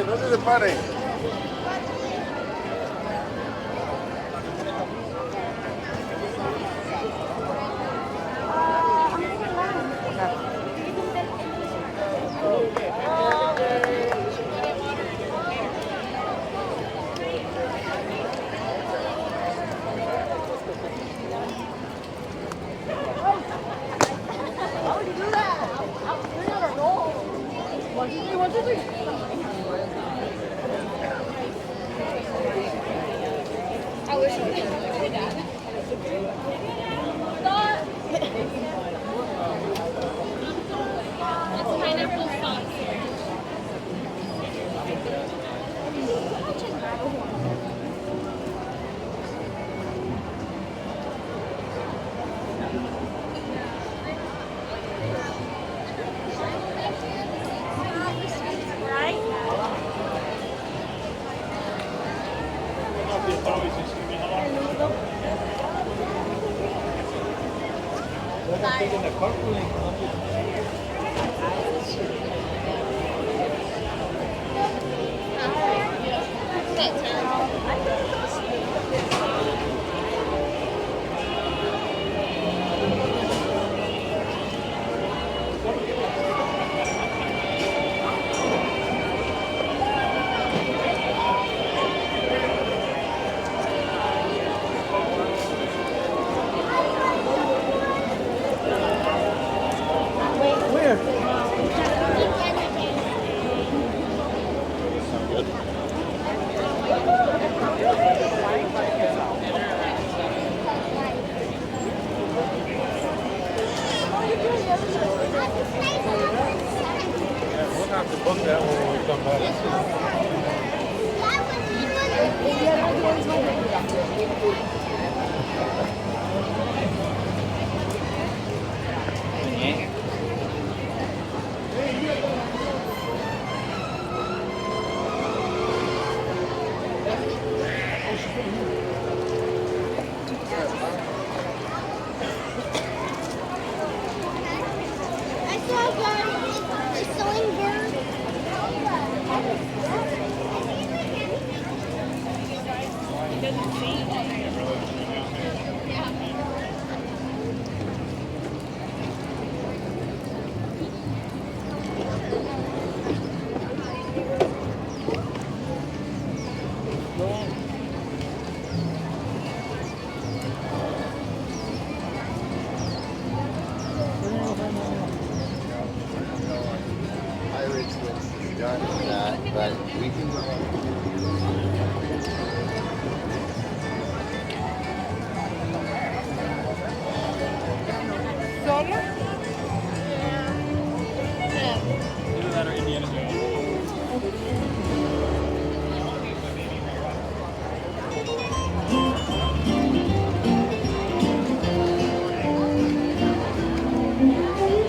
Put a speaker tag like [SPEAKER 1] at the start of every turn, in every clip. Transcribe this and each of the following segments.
[SPEAKER 1] No se separen.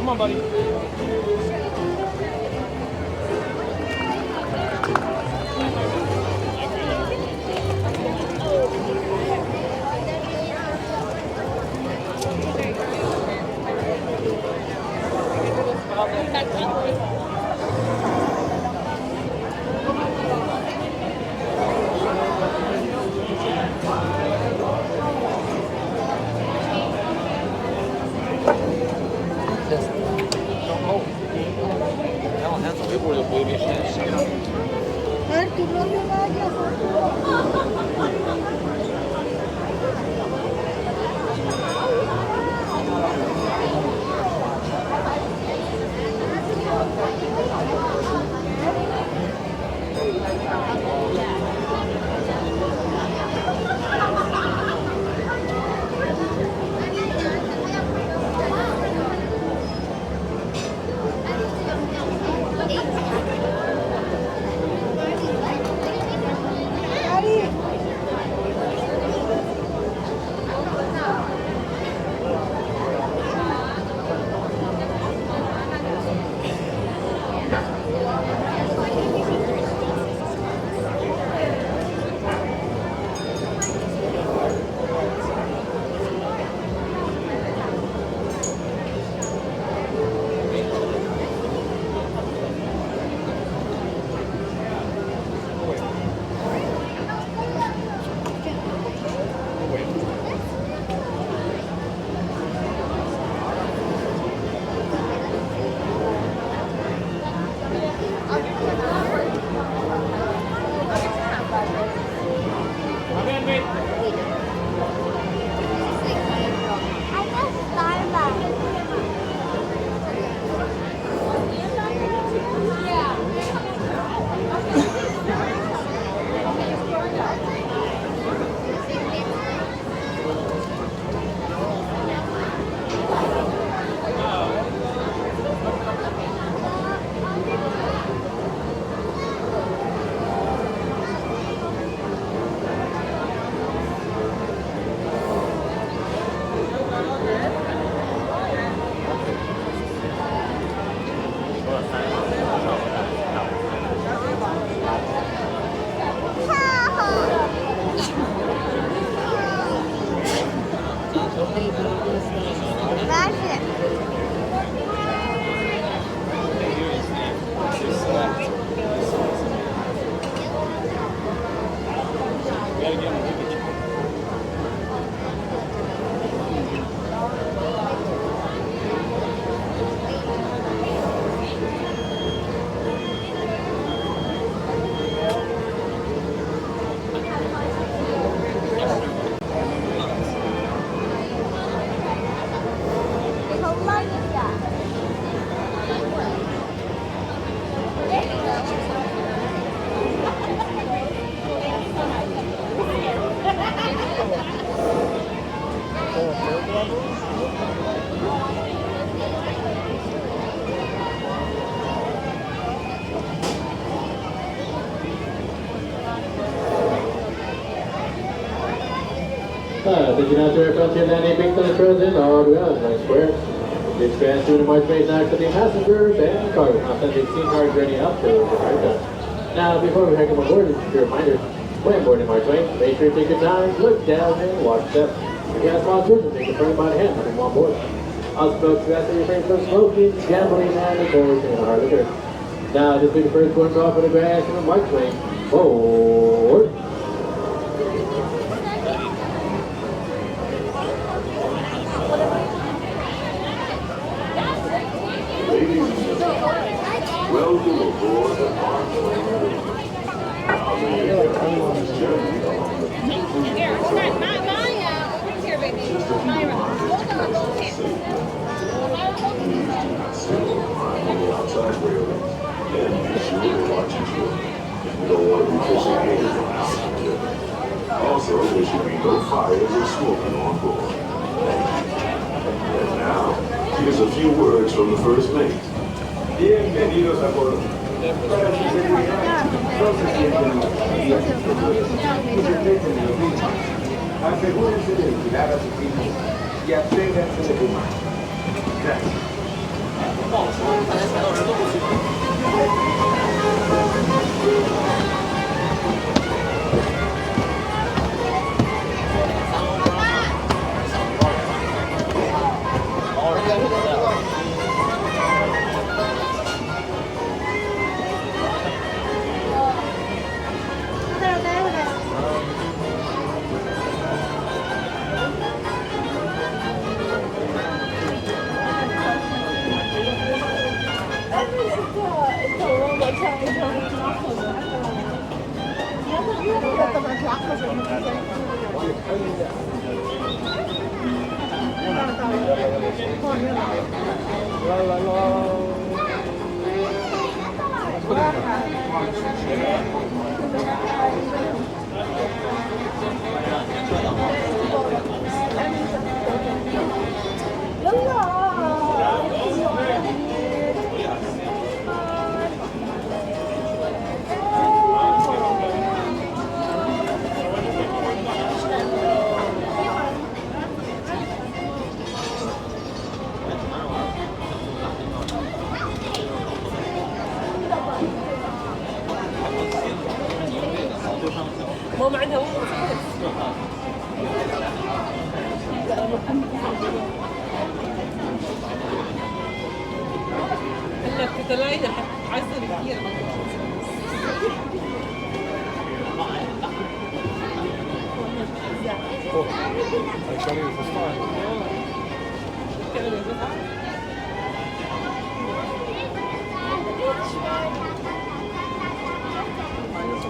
[SPEAKER 1] Come on, buddy.
[SPEAKER 2] Did you not hear Frontierland naming the president all the way out nice square? This grand student march made now accepting passengers and cargo. Now send 16 cars ready up to the right down. Now, before we head aboard, just a reminder, when boarding Mark Twain, make sure to take your time, look down, and watch steps. If you have small children, take your friend by the hand when you on board. Also, folks, we ask that you refrain from smoking, gambling, and indulging in hard liquor. Now, this will be the first one off of the grand student Mark Twain. Board.
[SPEAKER 3] Welcome aboard the Mark Twain Riverboat. Just a few reminders to keep safe. Please do not sail or climb on the outside railing, and be sure to watch your children. We don't want to be fishing haters on our trip. Also, there should be no fires or smoking on board. And now, here's a few words from the first mate. Bienvenidos a bordo. Para su seguridad, no se sientan inseguritos. Asegúrense de vigilar a sus hijos y absténganse de fumar. Gracias.
[SPEAKER 1] ماما عندها وقت هلا بتتلاقيها حتعذب كثير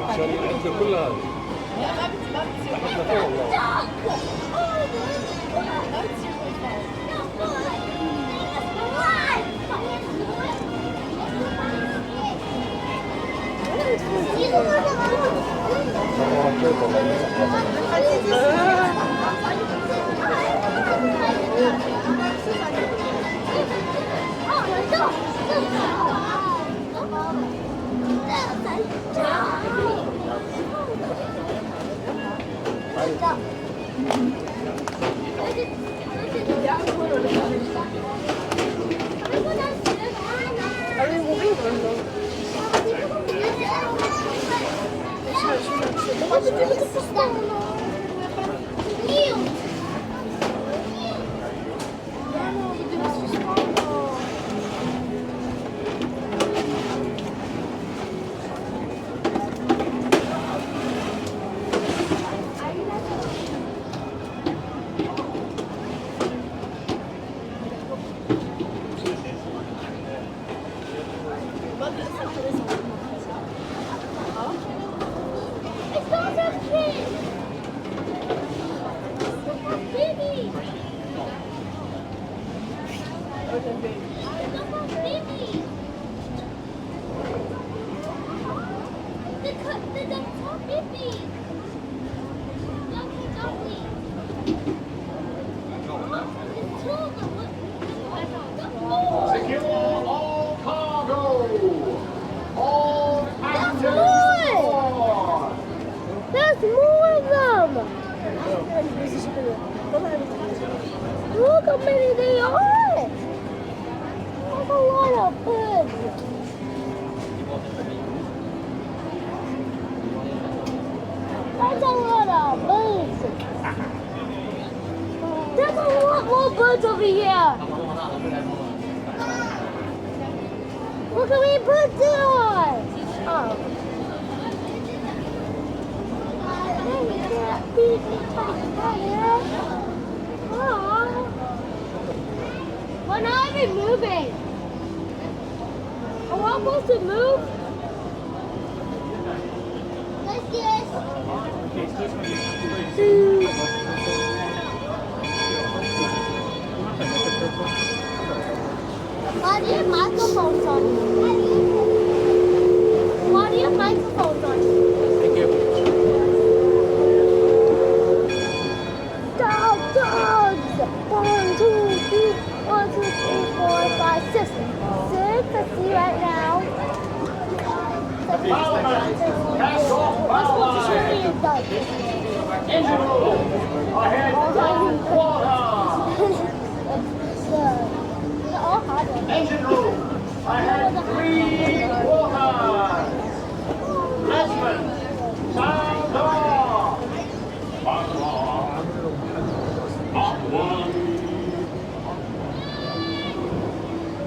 [SPEAKER 4] عشان العزة كلها
[SPEAKER 1] لا ما بتصير
[SPEAKER 5] There's more of them! how many they are. That's a lot of birds. That's a lot of birds. There's a lot more birds over here. Look how many birds there are. Oh. We're not even moving. Are we supposed to move? Let's get why do you have microphones on? Why do you have microphones on?
[SPEAKER 4] Thank you.
[SPEAKER 5] Dogs! 1, 2, 3, 1, 2, 3, 4, 5, 6. 6, I see right now.
[SPEAKER 6] Engine room. I had 3 warthogs. Letchman, sound off.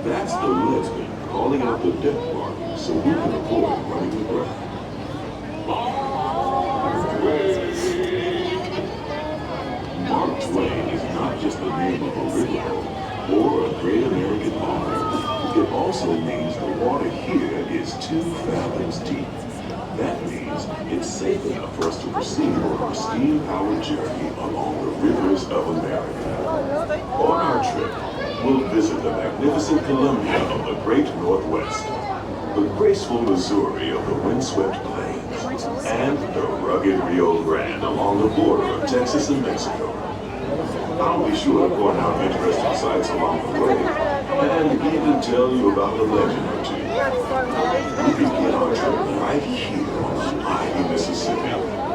[SPEAKER 3] That's the leadsman calling out the deck mark so we can avoid running aground. Mark Twain is not just the name of a riverboat or a great American author. It also means the water here is 2 fathoms deep. That means it's safe enough for us to proceed on our steam-powered journey along the rivers of America. On our trip, we'll visit the magnificent Columbia of the Great Northwest, the graceful Missouri of the windswept plains, and the rugged Rio Grande along the border of Texas and Mexico. I'll be sure to point out interesting sights along the way, and even tell you about the legend or two. We begin our trip right here on the mighty Mississippi,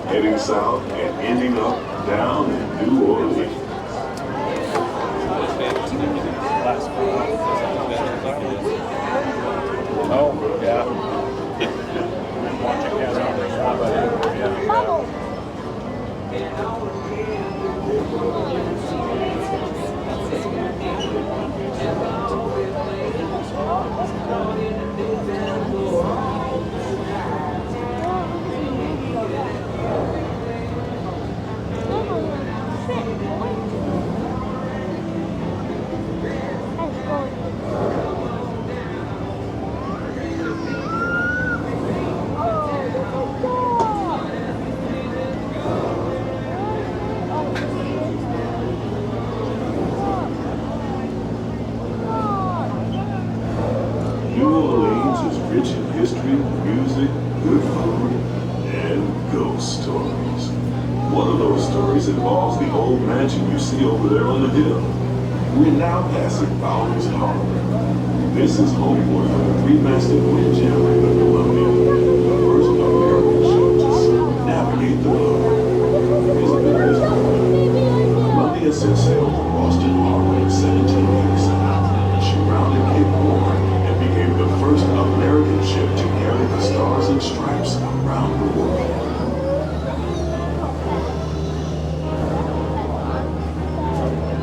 [SPEAKER 3] heading south and ending up down in New Orleans.
[SPEAKER 4] Oh, yeah. Watching guys on the shop. Yeah.
[SPEAKER 3] New Orleans is rich in history, music, good food, and ghost stories. One of those stories involves the old mansion you see over there on the hill. We're now passing Bowers Harbor. This is homeport for the 3-masted windjammer in the Columbia, the first American ship to circumnavigate the globe. It's a bit of history. Columbia set sail from Boston Harbor in 1787. She rounded Cape Horn and became the first American ship to carry the Stars and Stripes around the world.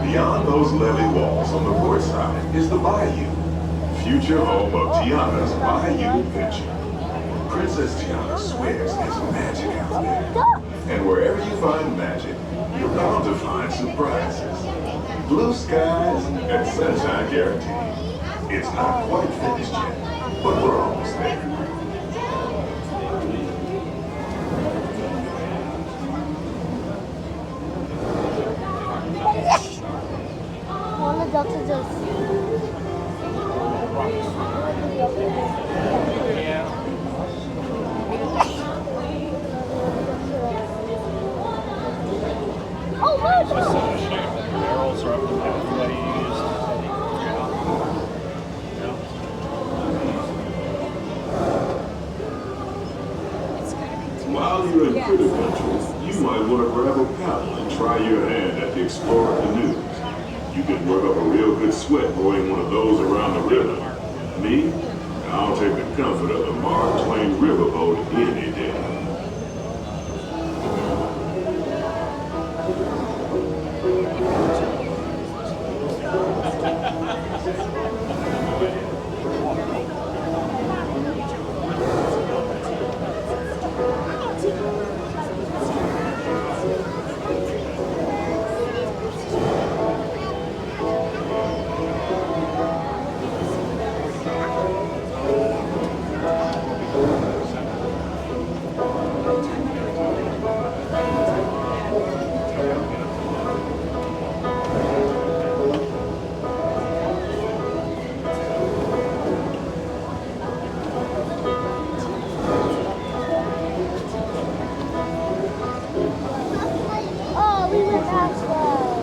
[SPEAKER 3] Beyond those levee walls on the port side is the Bayou, future home of Tiana's Bayou Adventure. Princess Tiana swears there's magic out there. And wherever you find magic, you're bound to find surprises. Blue skies and sunshine guaranteed. It's not quite finished yet, but we're almost there.
[SPEAKER 5] All the ducks are just... Oh, my God!
[SPEAKER 4] Barrels are up the pathways.
[SPEAKER 3] While you're in Critter Country, you might want to grab a paddle and try your hand at the Explorer canoes. You can work up a real good sweat rowing one of those around the river. Me? I'll take the comfort of the Mark Twain Riverboat any day.
[SPEAKER 5] Oh, we went back slow.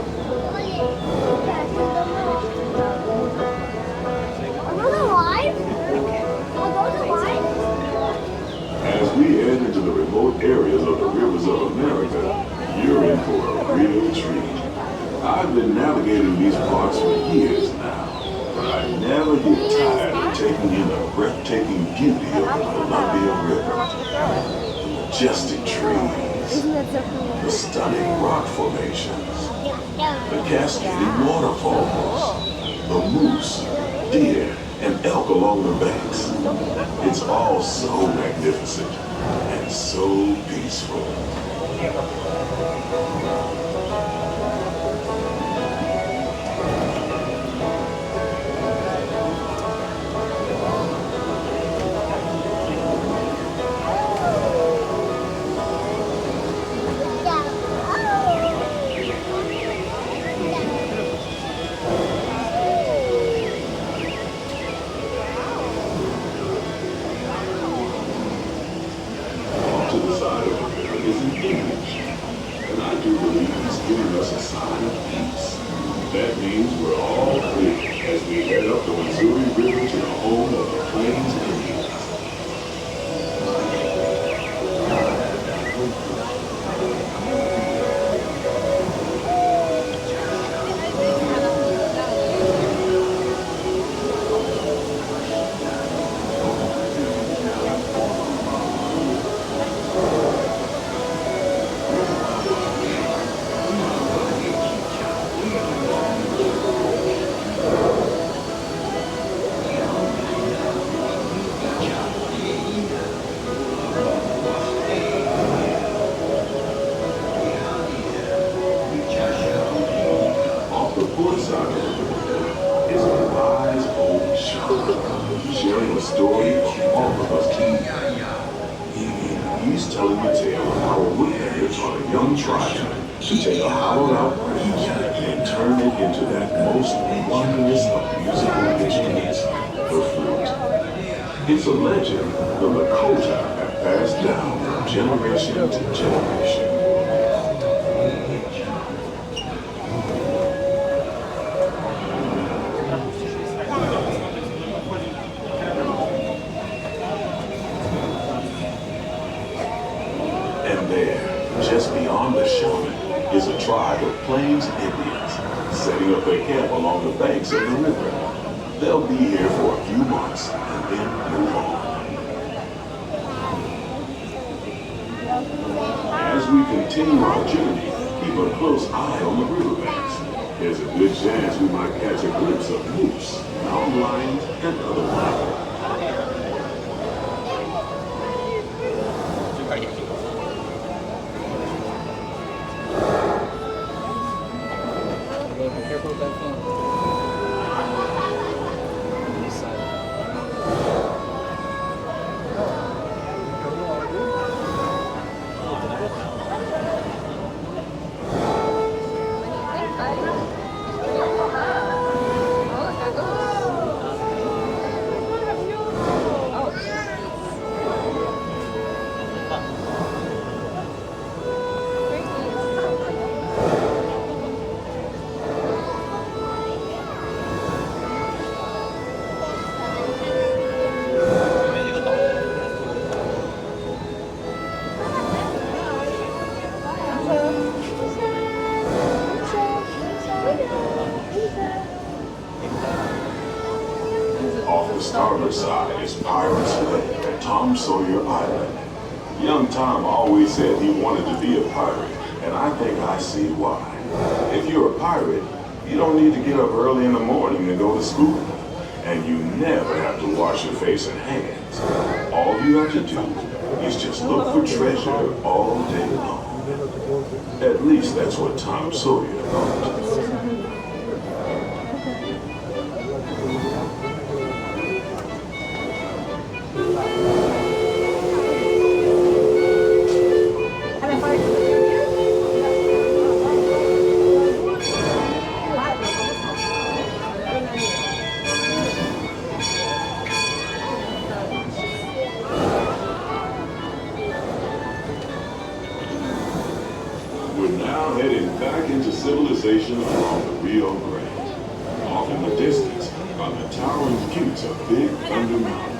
[SPEAKER 5] Are those alive? Are those alive?
[SPEAKER 3] As we head into the remote areas of the rivers of America, you're in for a real treat. I've been navigating these parts for years now, but I never get tired of taking in the breathtaking beauty of the Columbia River. The majestic trees,
[SPEAKER 5] Isn't that so cool?
[SPEAKER 3] the stunning rock formations, the cascading waterfalls, the moose, deer, and elk along the banks. It's all so magnificent and so peaceful. Off to the side of the river is an image, and I do believe he's giving us a sign of peace. That means we're all clear as we head up the Missouri River to the home of the Plains Indians. Off the port side of the river is a wise old shaman, sharing a story of all of us. He's telling the tale of how a woodpecker taught a young tribe to take a hollowed out branch and turn it into that most wondrous of musical instruments, the flute. It's a legend the Lakota have passed down from generation to generation. And there, just beyond the shaman, is a tribe of Plains Indians setting up their camp along the banks of the river. They'll be here for a few months and then move on. As we continue our journey, keep a close eye on the riverbanks. There's a good chance we might catch a glimpse of moose, mountain lions, and other wildlife.
[SPEAKER 4] Be careful with that phone. On this side.
[SPEAKER 3] Off the starboard side is Pirate's Bay at Tom Sawyer Island. Young Tom always said he wanted to be a pirate, and I think I see why. If you're a pirate, you don't need to get up early in the morning to go to school. And you never have to wash your face and hands. All you have to do is just look for treasure all day long. At least that's what Tom Sawyer thought. Civilization along the Rio Grande. Off in the distance are the towering peaks of Big Thunder Mountain.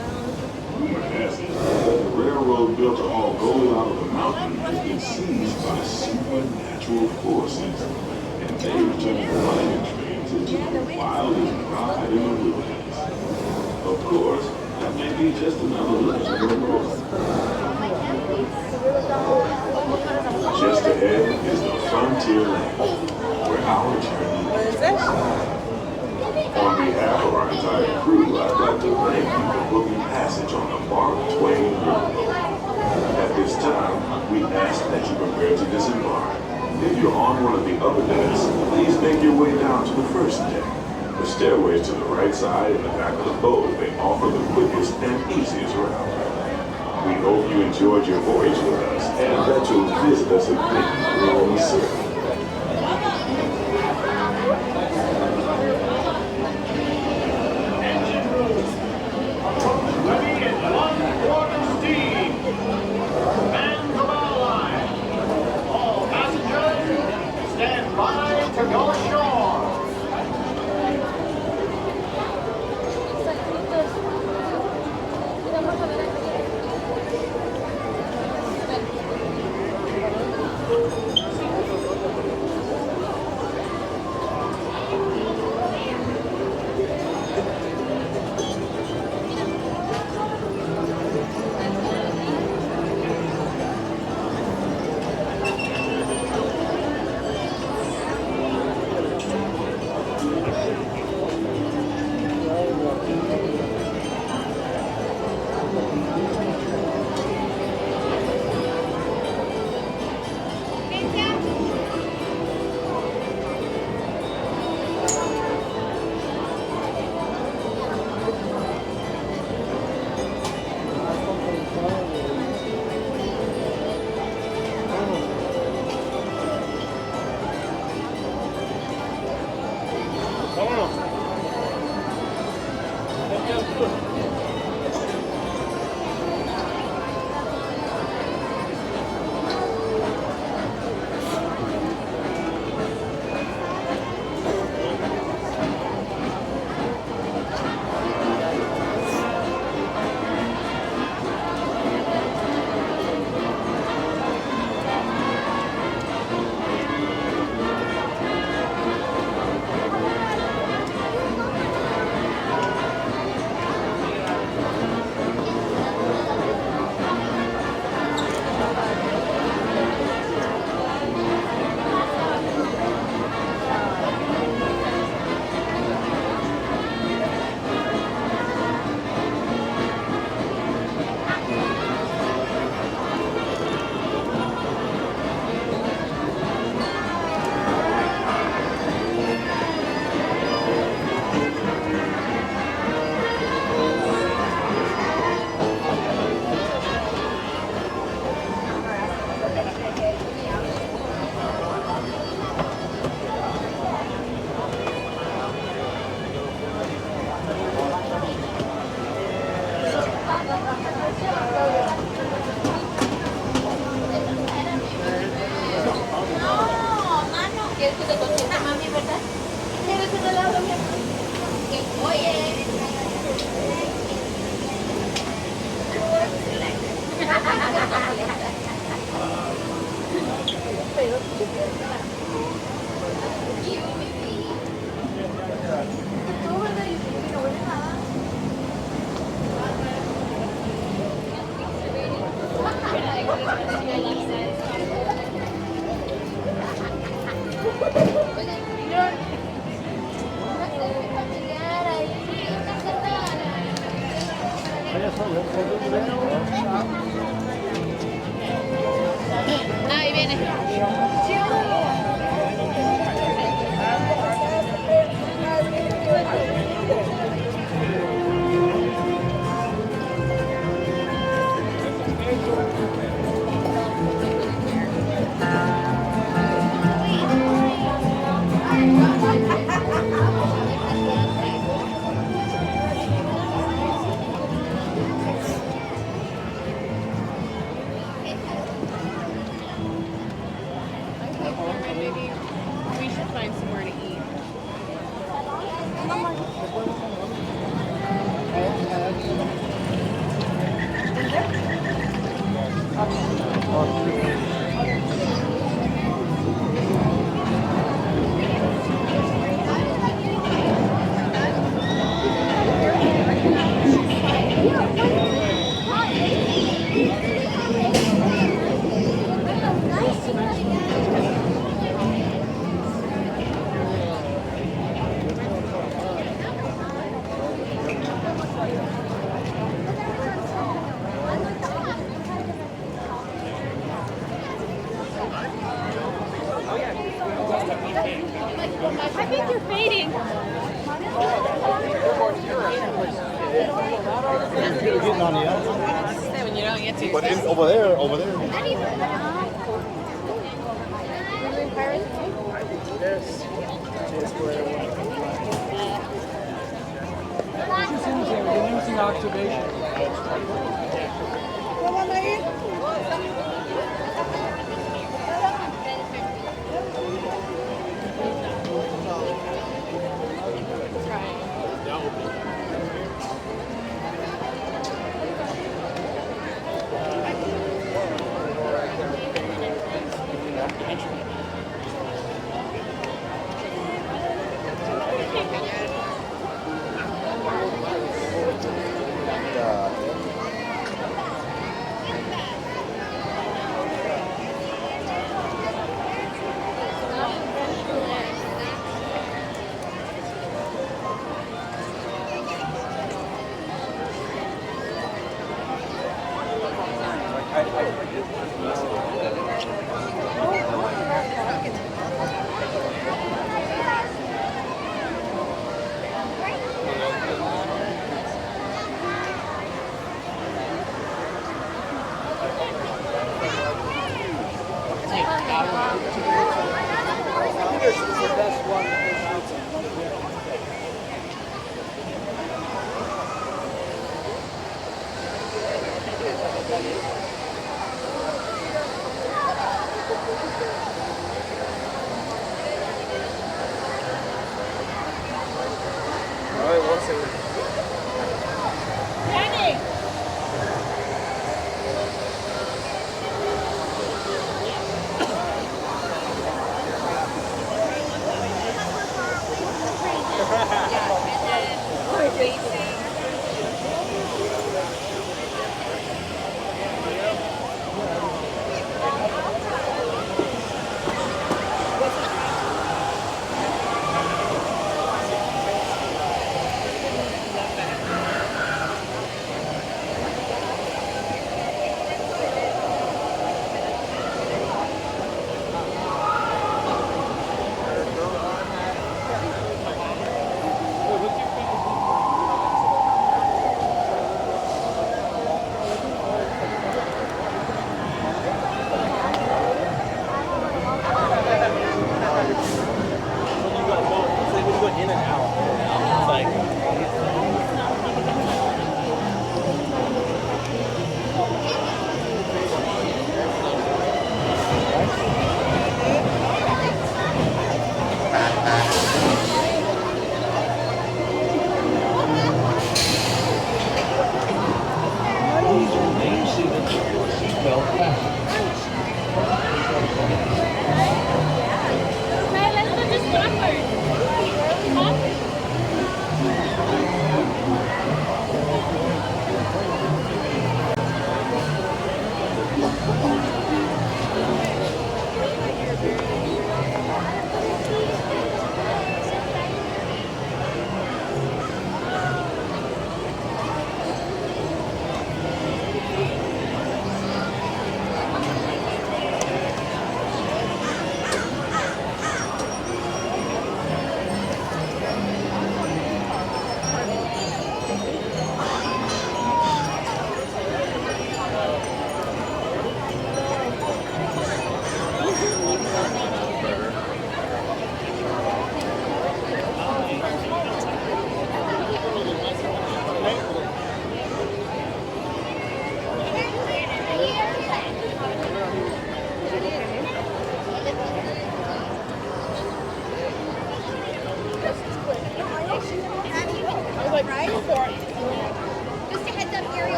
[SPEAKER 3] Rumor has it that the railroad built to haul gold out of the mountain has been seized by supernatural forces, and they've turned wagon trains into the wildest ride in the wilderness. Of course, that may be just another legend of the world. Just ahead is the Frontierland, where our journey is. On behalf of our entire crew, I'd like to thank you for booking passage on the Mark Twain Riverboat. At this time, we ask that you prepare to disembark. If you're on one of the other decks, please make your way down to the first deck. The stairways to the right side and the back of the boat may offer the quickest and easiest route. We hope you enjoyed your voyage with us and that you'll visit us again on the Circus.
[SPEAKER 6] Ready at 1/4 steam. Man the bow line. All passengers, stand by to go ashore.
[SPEAKER 5] Ahí viene.
[SPEAKER 1] Maybe we should find somewhere to eat.
[SPEAKER 5] I think you're fading.
[SPEAKER 7] You're getting on the outside.
[SPEAKER 1] When you don't get to.
[SPEAKER 7] But in, over there. Yes. Using activation.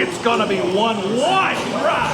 [SPEAKER 6] It's gonna be one ride.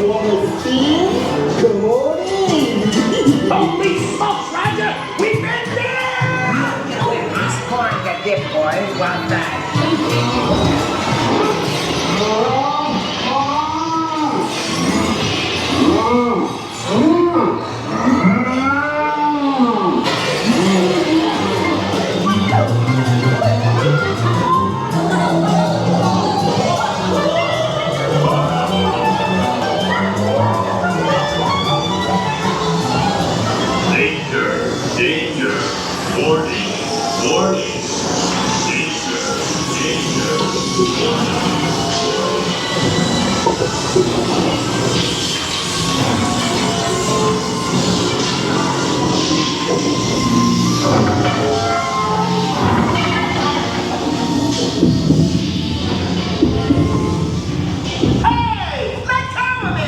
[SPEAKER 8] Come on in.
[SPEAKER 6] Holy smokes, Roger! We've been there!
[SPEAKER 9] He's pouring the dip, boys. Well done.
[SPEAKER 3] Danger, danger, warning, warning, danger, danger.
[SPEAKER 6] Hey! Let go of me!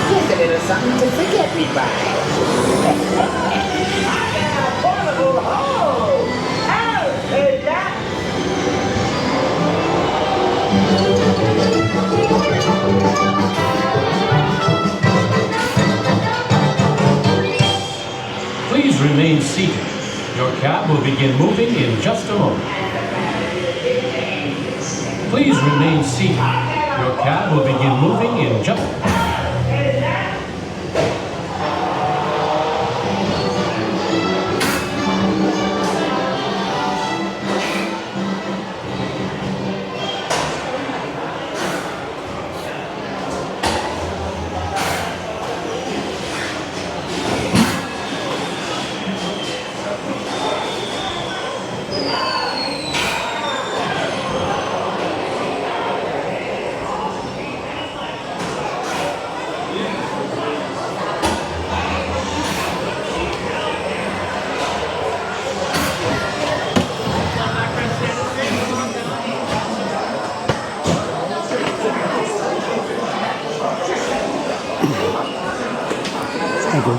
[SPEAKER 9] Here's a little something to forget me by.
[SPEAKER 10] Please remain seated. Your cab will begin moving in just a moment. Please remain seated. Your cab will begin moving in just a moment.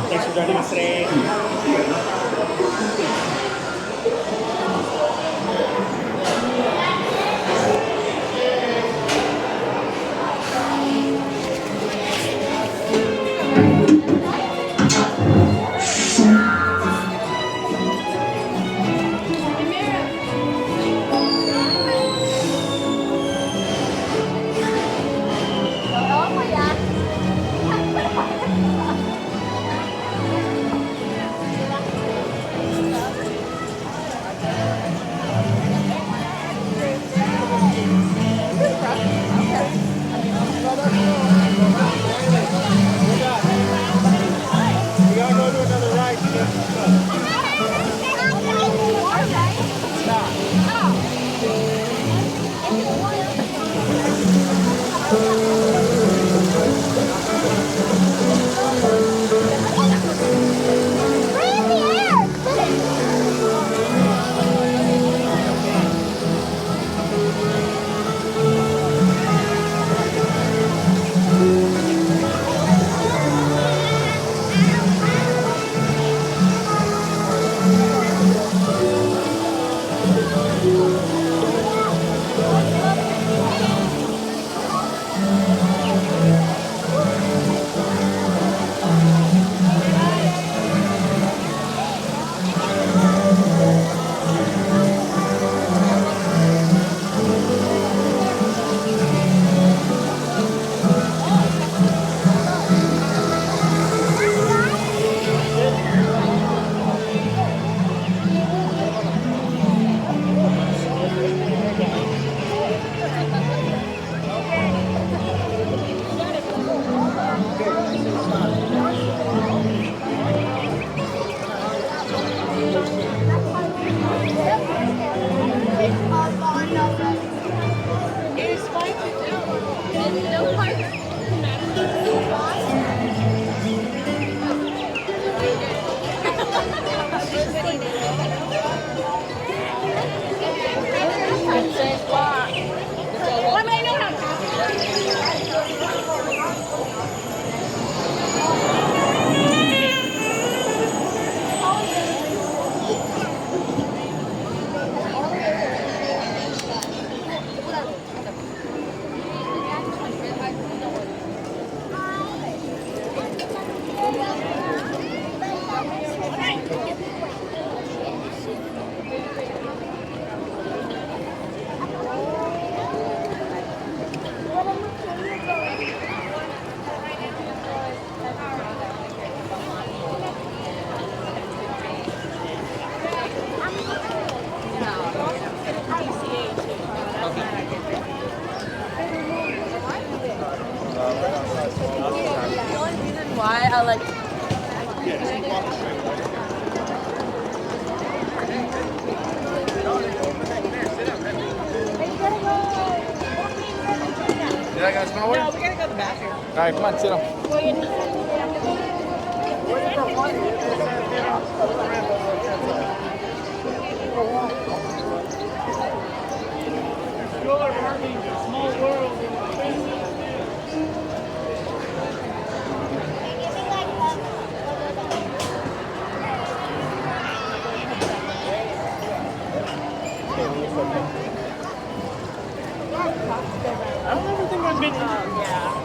[SPEAKER 7] Thanks for joining us today.
[SPEAKER 1] Yeah, like.
[SPEAKER 7] You're not gonna smell one?
[SPEAKER 1] No, we gotta go to the bathroom.
[SPEAKER 7] All right, come on, sit down.
[SPEAKER 6] You're having a small world in I don't ever think I've been.
[SPEAKER 1] Yeah.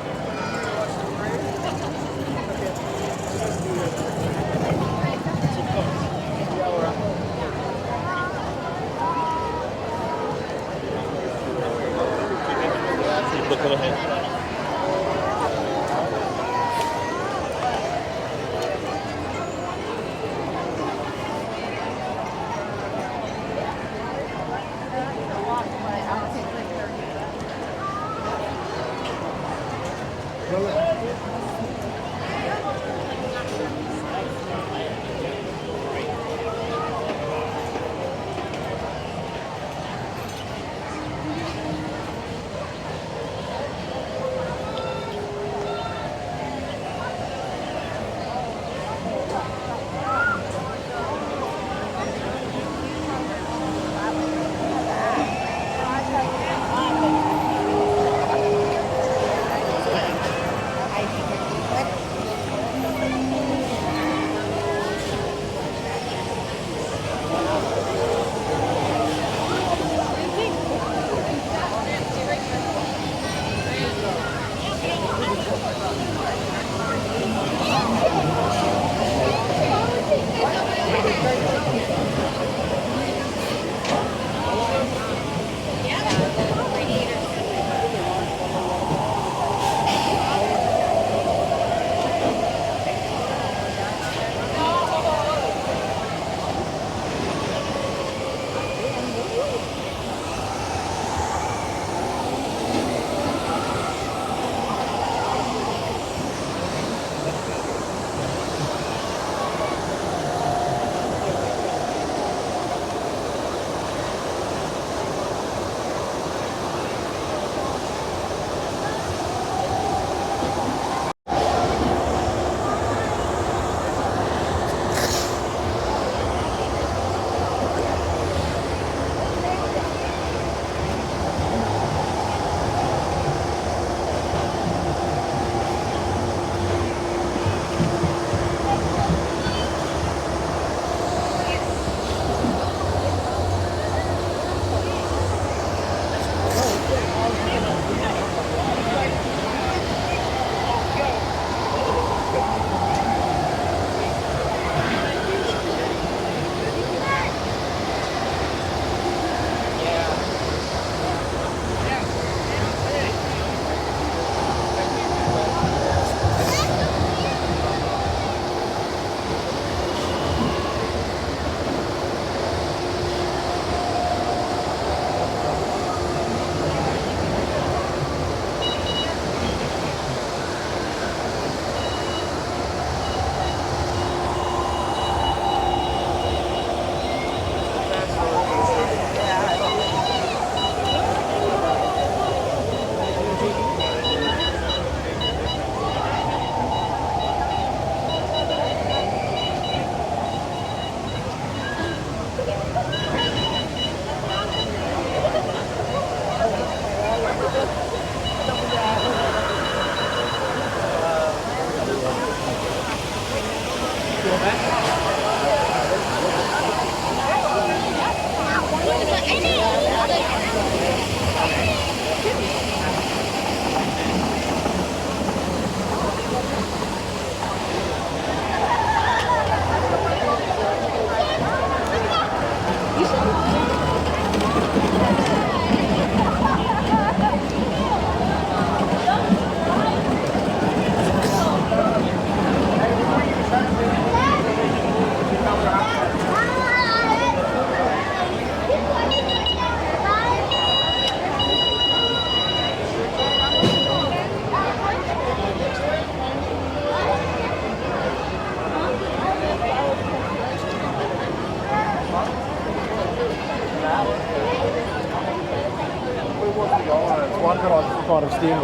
[SPEAKER 7] One pot of steam.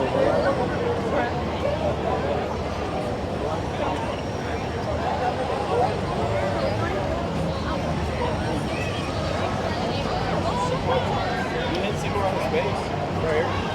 [SPEAKER 4] You didn't see around the space. Right here.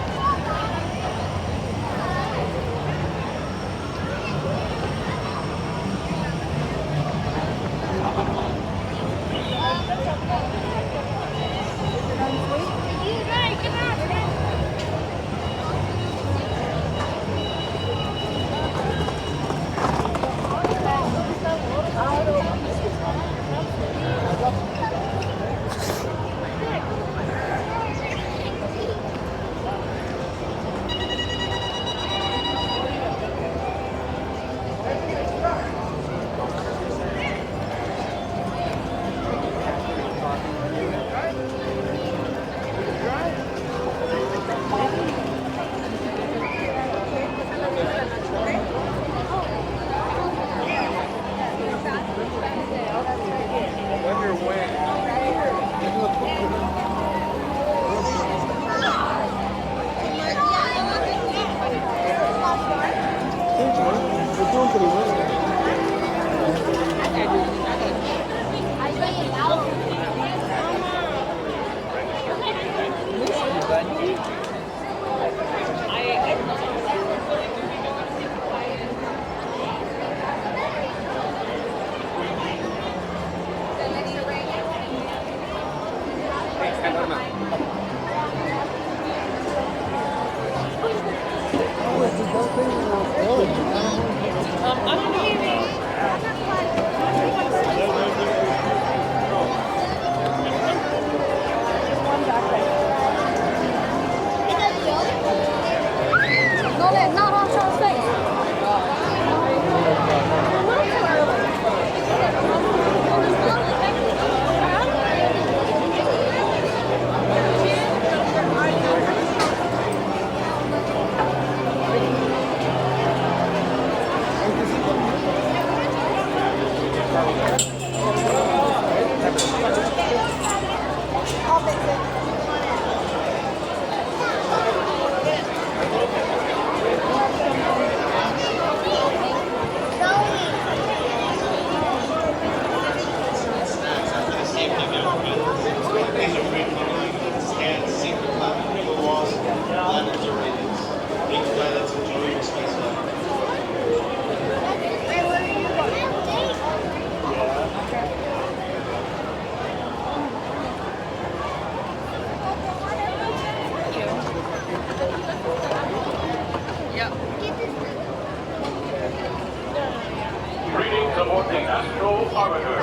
[SPEAKER 6] Greetings aboard the Astro Orbiter.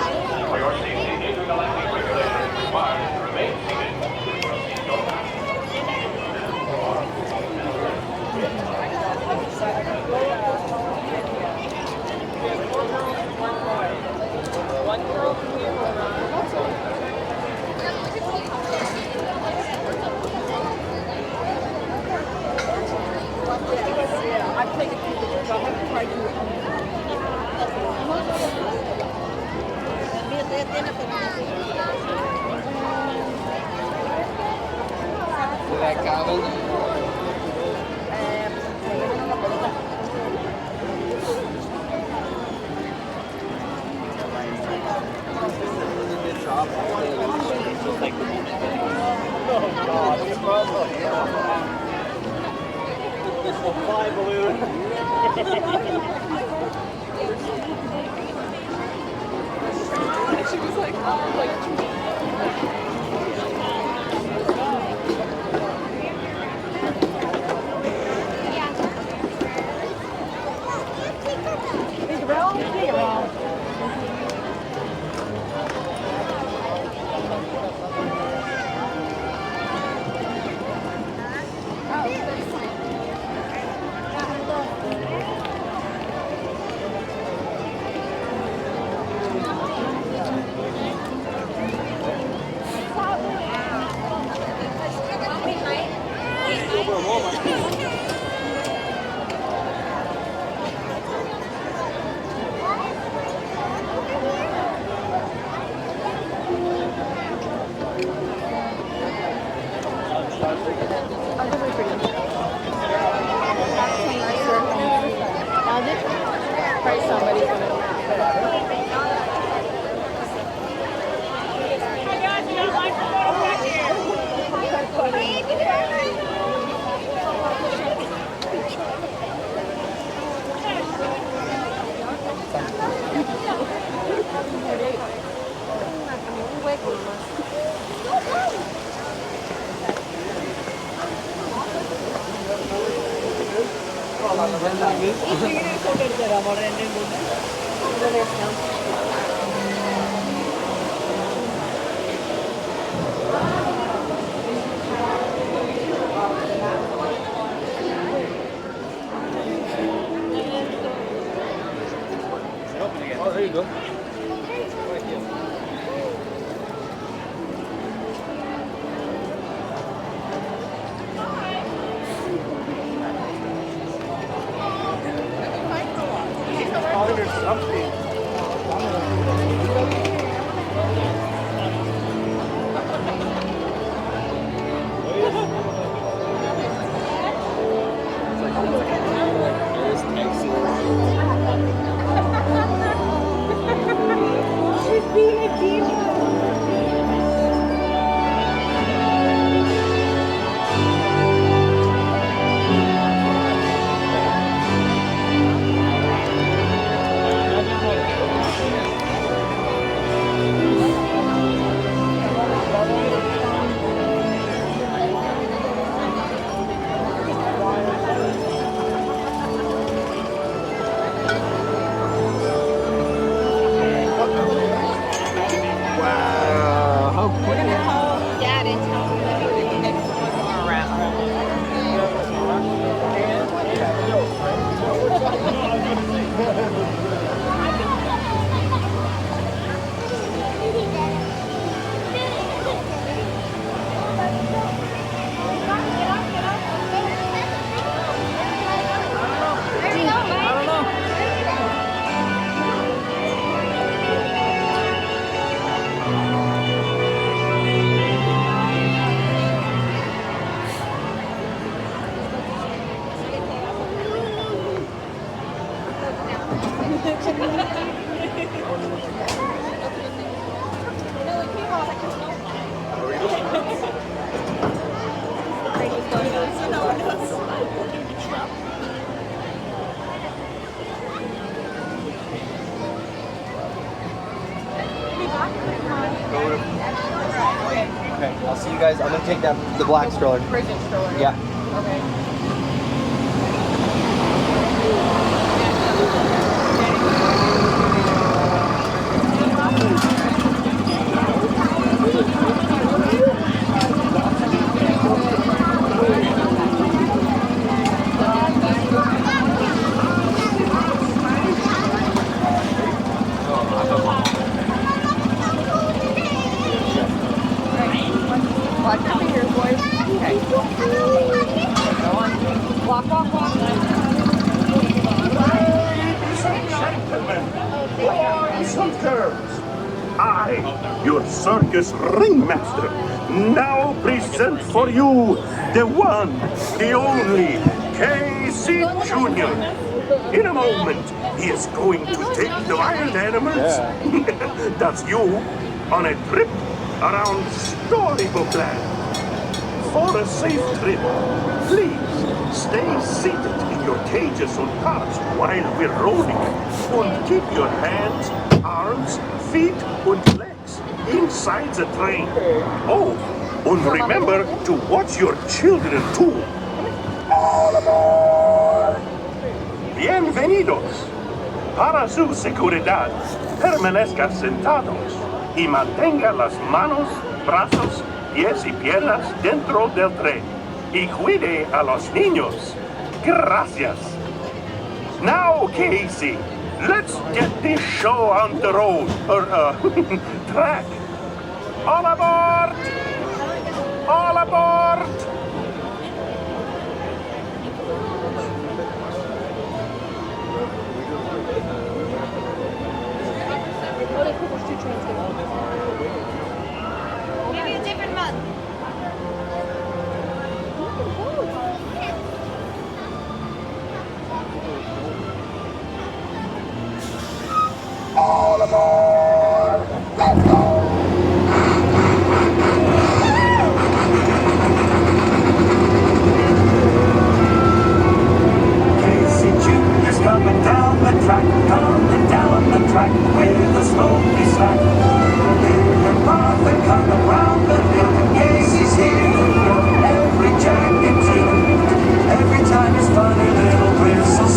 [SPEAKER 6] For your safety, intergalactic regulators require you to remain seated. Proceed your
[SPEAKER 1] One girl here. I've taken pictures. I haven't tried to.
[SPEAKER 4] That cabin.
[SPEAKER 6] Oh, God. This will fly balloon.
[SPEAKER 1] She was like, oh, like.
[SPEAKER 4] Oh, there you go. Oh, there's something.
[SPEAKER 5] She's being a diva.
[SPEAKER 7] Wow, how
[SPEAKER 1] We're gonna call Dad and tell him that we can next one more around.
[SPEAKER 7] Okay, I'll see you guys. I'm gonna take the black stroller.
[SPEAKER 1] Bridget stroller.
[SPEAKER 7] Yeah.
[SPEAKER 1] Okay. Watch your fingers, boys. Okay. Go on. Walk, walk, walk.
[SPEAKER 6] Ladies and gentlemen, boys and girls, I, your circus ringmaster, now present for you the one, the only, Casey Jr. In a moment, he is going to take the wild animals, that's you, on a trip around Storybook Land. For a safe trip, please stay seated in your cages or carts while we're rolling. And keep your hands, arms, feet, and legs inside the train. Oh, and remember to watch your children too. All aboard! Bienvenidos. Para su seguridad, permanezca sentados y mantenga las manos, brazos, pies y piernas dentro del tren. Y cuide a los niños. Gracias. Now, Casey, let's get this show on the road, or track. All aboard! All aboard!
[SPEAKER 1] Maybe a different month.
[SPEAKER 6] All aboard! Let's go! Casey Jr.'s coming down the track with a smoky slack. Bill and Martha come around the hill. Casey's here to throw every jack and jill. Every time his funny little whistle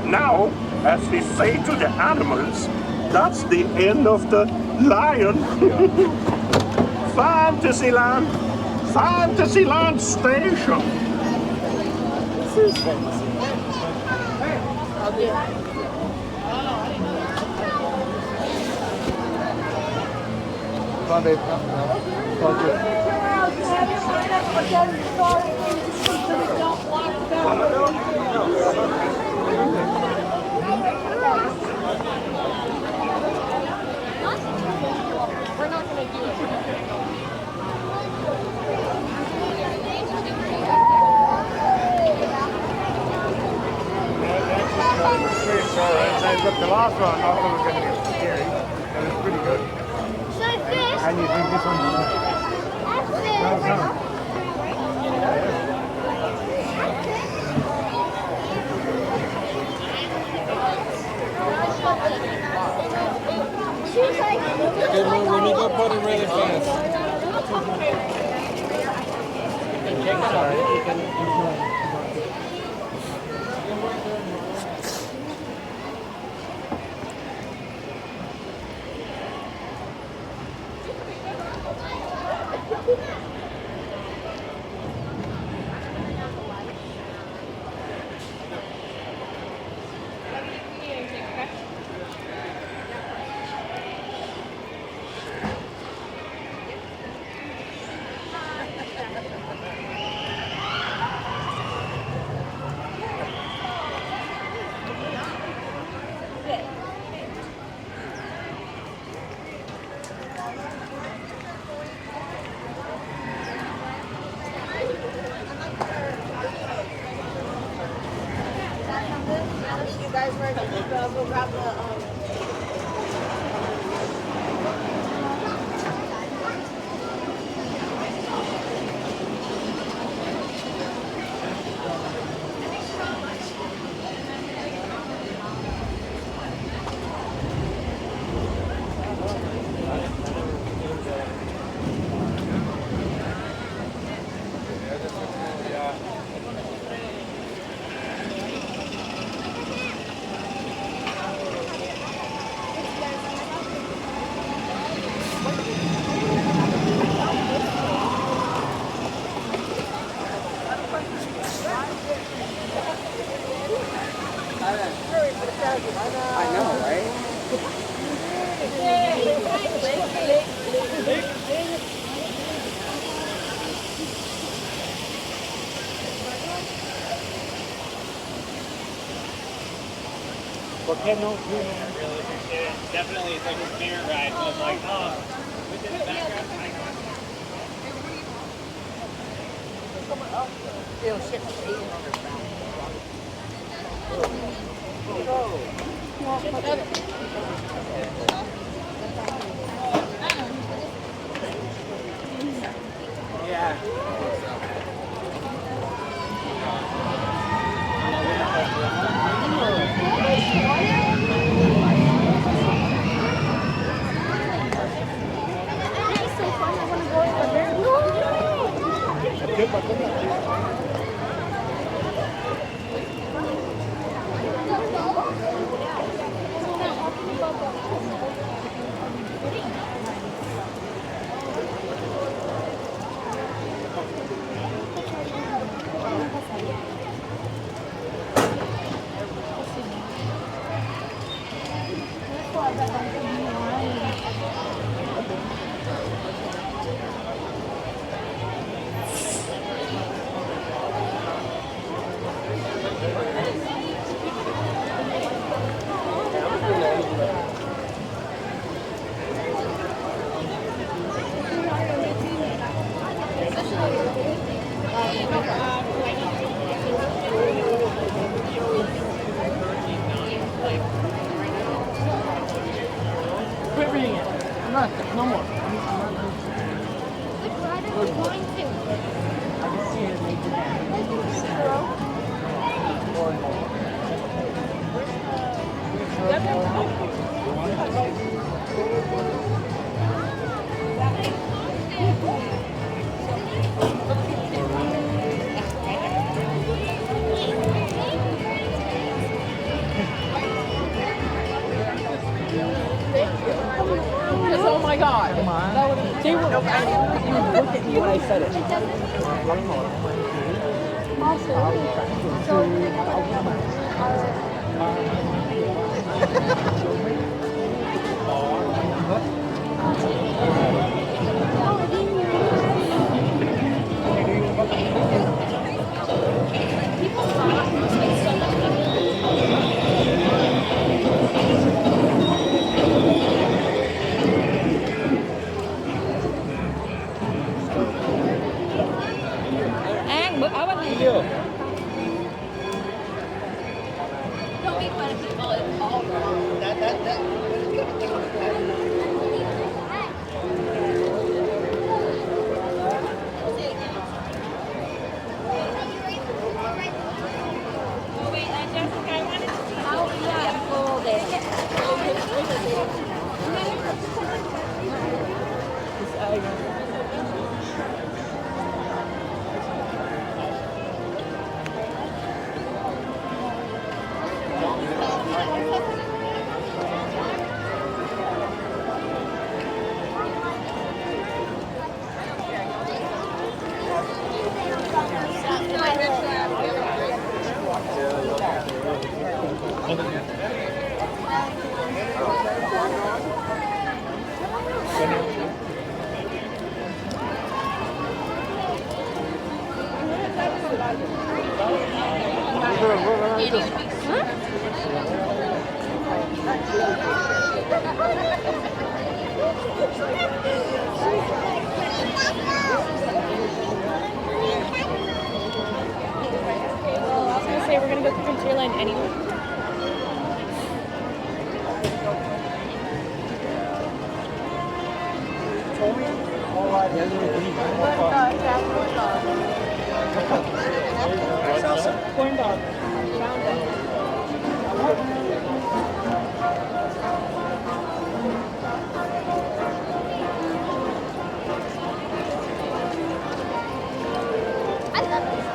[SPEAKER 6] Now, as we say to the animals, that's the end of the lion. Fantasyland! Fantasyland Station!
[SPEAKER 7] Come on, babe. Come on.
[SPEAKER 5] We're not going to do it.
[SPEAKER 4] The last one, I thought it was going to get scary. It was pretty good.
[SPEAKER 5] Should I fish?
[SPEAKER 4] And you think this one's
[SPEAKER 5] She's like,
[SPEAKER 11] Okay, when you go put it really fast.
[SPEAKER 1] You guys ready? We'll grab the
[SPEAKER 9] I know, right?
[SPEAKER 4] definitely, it's like a spirit ride. So it's like, oh, within the background.
[SPEAKER 1] They were, no, you looked at me when I said it.
[SPEAKER 5] Also,
[SPEAKER 1] An, bữa áo anh gì chưa?
[SPEAKER 5] don't make fun of people. It's all wrong.
[SPEAKER 1] I was gonna say we're gonna go to Frontierland anyway. Corn dog.
[SPEAKER 5] I love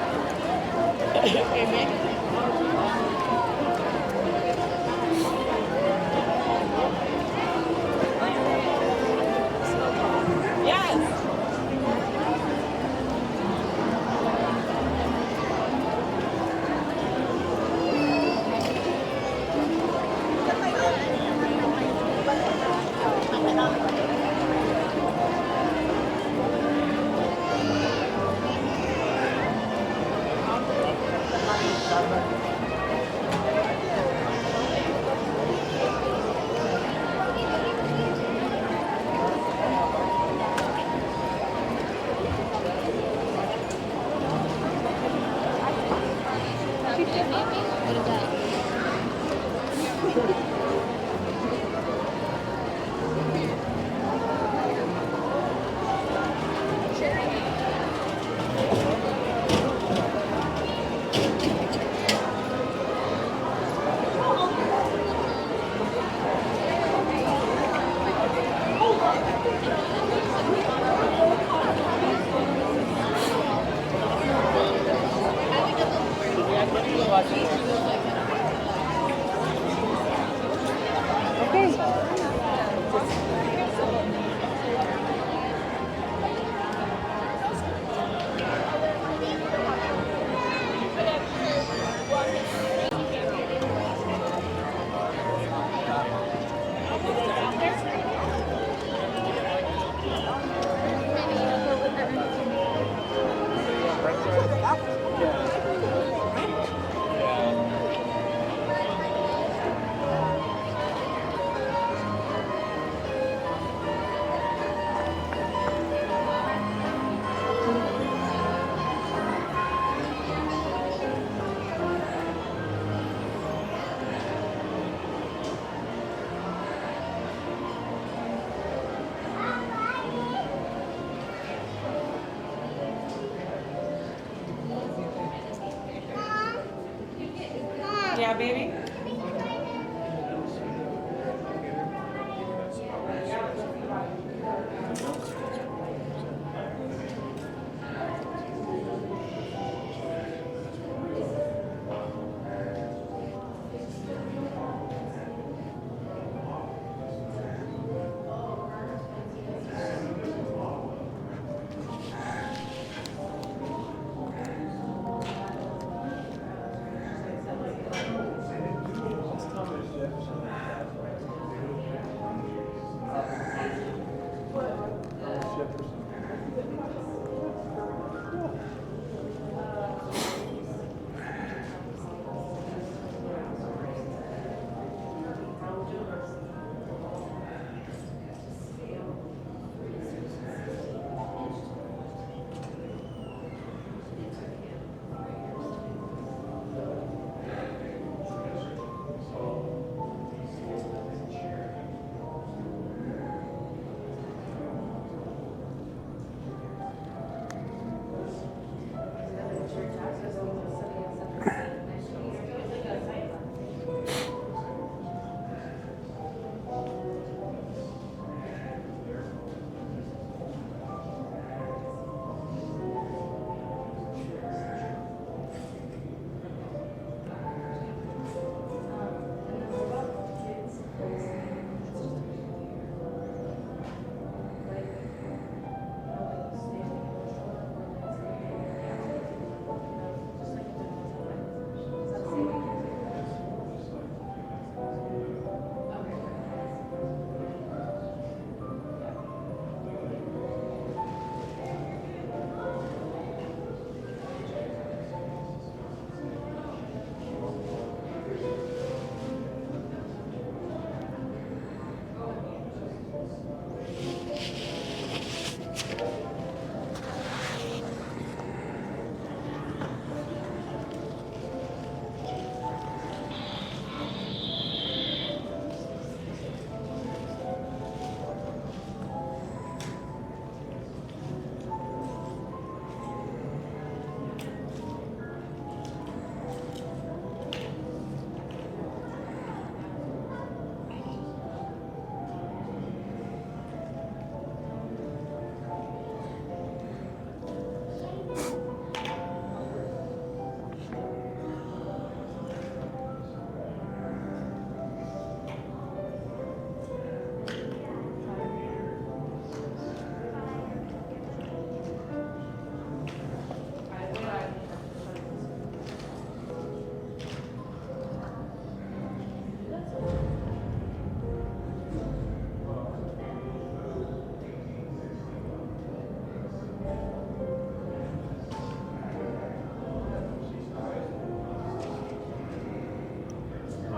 [SPEAKER 1] Yeah, baby.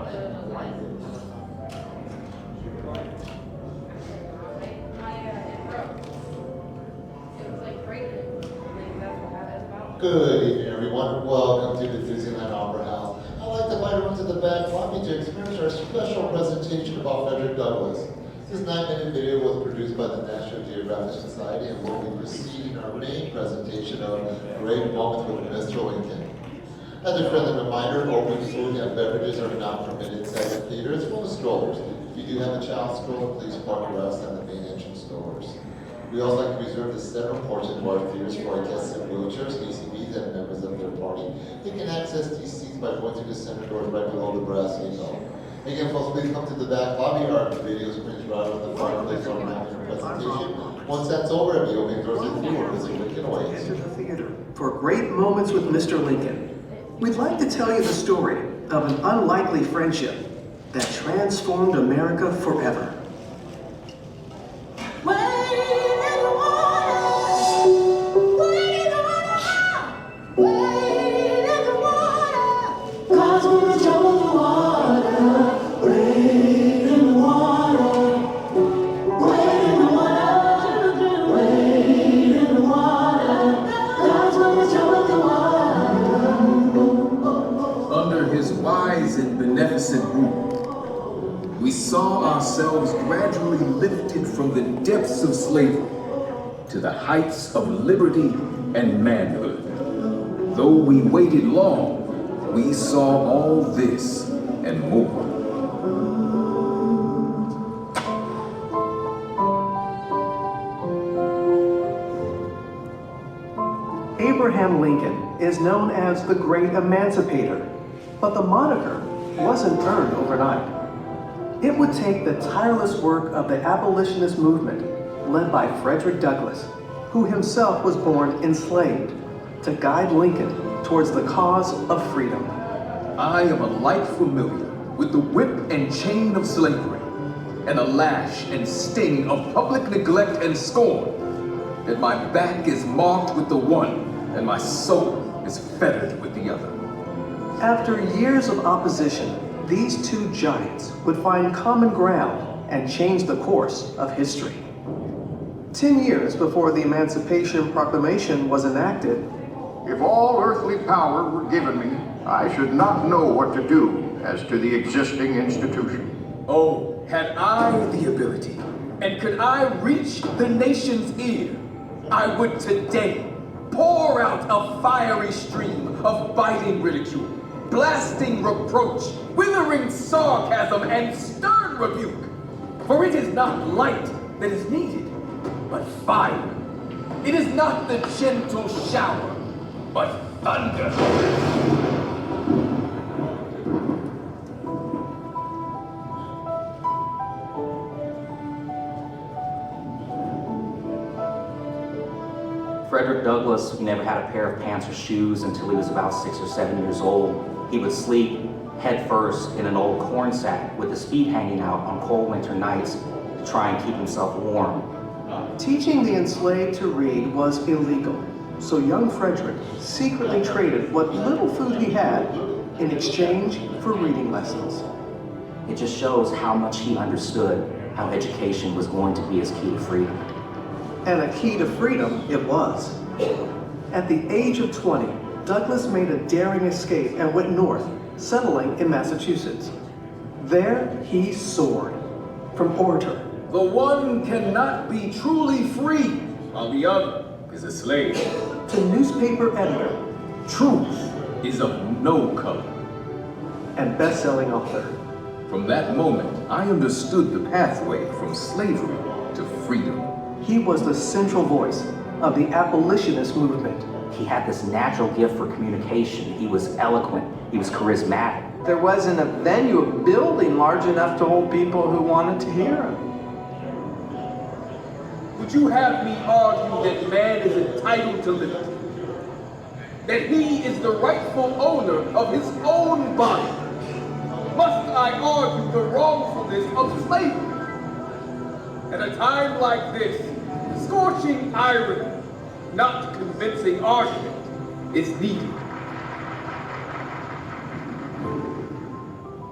[SPEAKER 12] Good evening, everyone. Welcome to the Disneyland Opera House. I'd like to invite everyone to the back lobby to experience our special presentation about Frederick Douglass. This 9-minute video was produced by the National Geographic Society and will be preceding our main presentation of Great Moments with Mr. Lincoln. As a friendly reminder, open food and beverages are not permitted inside the theater as well as strollers. If you do have a child stroller, please park your outside the main entrance doors. We also like to reserve the center portion of our theaters for our guests in wheelchairs, ACVs, and members of their party. You can access these seats by going to the center doors right below the brass window. Again, folks, please come to the back lobby. Our video screen is right on the fireplace on our presentation. Once that's over, the opening doors of the theater, Mr. Lincoln awaits.
[SPEAKER 13] Enter the theater for Great Moments with Mr. Lincoln. We'd like to tell you the story of an unlikely friendship that transformed America forever.
[SPEAKER 14] We saw ourselves gradually lifted from the depths of slavery to the heights of liberty and manhood. Though we waited long, we saw all this and more.
[SPEAKER 13] Abraham Lincoln is known as the Great Emancipator, but the moniker wasn't earned overnight. It would take the tireless work of the abolitionist movement led by Frederick Douglass, who himself was born enslaved, to guide Lincoln towards the cause of freedom.
[SPEAKER 14] I am alike familiar with the whip and chain of slavery, and the lash and sting of public neglect and scorn, that my back is marked with the one, and my soul is fettered with the other.
[SPEAKER 13] After years of opposition, these two giants would find common ground and change the course of history. 10 years before the Emancipation Proclamation was enacted,
[SPEAKER 15] if all earthly power were given me, I should not know what to do as to the existing institution.
[SPEAKER 14] Oh, had I the ability, and could I reach the nation's ear, I would today pour out a fiery stream of biting ridicule, blasting reproach, withering sarcasm, and stern rebuke. For it is not light that is needed, but fire. It is not the gentle shower, but thunder.
[SPEAKER 16] Frederick Douglass never had a pair of pants or shoes until he was about 6 or 7 years old. He would sleep head first in an old corn sack with his feet hanging out on cold winter nights to try and keep himself warm.
[SPEAKER 13] Teaching the enslaved to read was illegal, so young Frederick secretly traded what little food he had in exchange for reading lessons.
[SPEAKER 16] It just shows how much he understood how education was going to be his key to freedom.
[SPEAKER 13] And a key to freedom it was. At the age of 20, Douglass made a daring escape and went north, settling in Massachusetts. There he soared. From orator,
[SPEAKER 14] the one cannot be truly free, while the other is a slave,
[SPEAKER 13] to newspaper editor,
[SPEAKER 14] truth is of no color,
[SPEAKER 13] and best-selling author.
[SPEAKER 14] From that moment, I understood the pathway from slavery to freedom.
[SPEAKER 13] He was the central voice of the abolitionist movement.
[SPEAKER 16] He had this natural gift for communication. He was eloquent. He was charismatic.
[SPEAKER 17] There wasn't a venue, a building large enough to hold people who wanted to hear him.
[SPEAKER 14] Would you have me argue that man is entitled to liberty? That he is the rightful owner of his own body? Must I argue the wrongfulness of slavery? At a time like this, scorching irony, not convincing argument, is needed.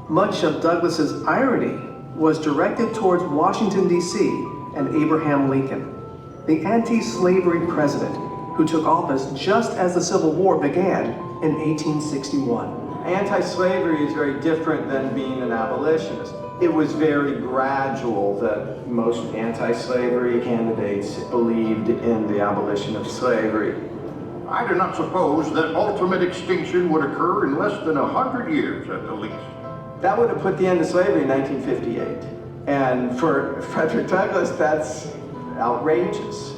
[SPEAKER 13] Much of Douglas's irony was directed towards Washington, D.C. and Abraham Lincoln, the anti-slavery president who took office just as the Civil War began in 1861.
[SPEAKER 17] Anti-slavery is very different than being an abolitionist. It was very gradual that most anti-slavery candidates believed in the abolition of slavery.
[SPEAKER 15] I do not suppose that ultimate extinction would occur in less than 100 years at the least.
[SPEAKER 17] That would have put the end to slavery in 1958. And for Frederick Douglass, that's outrageous.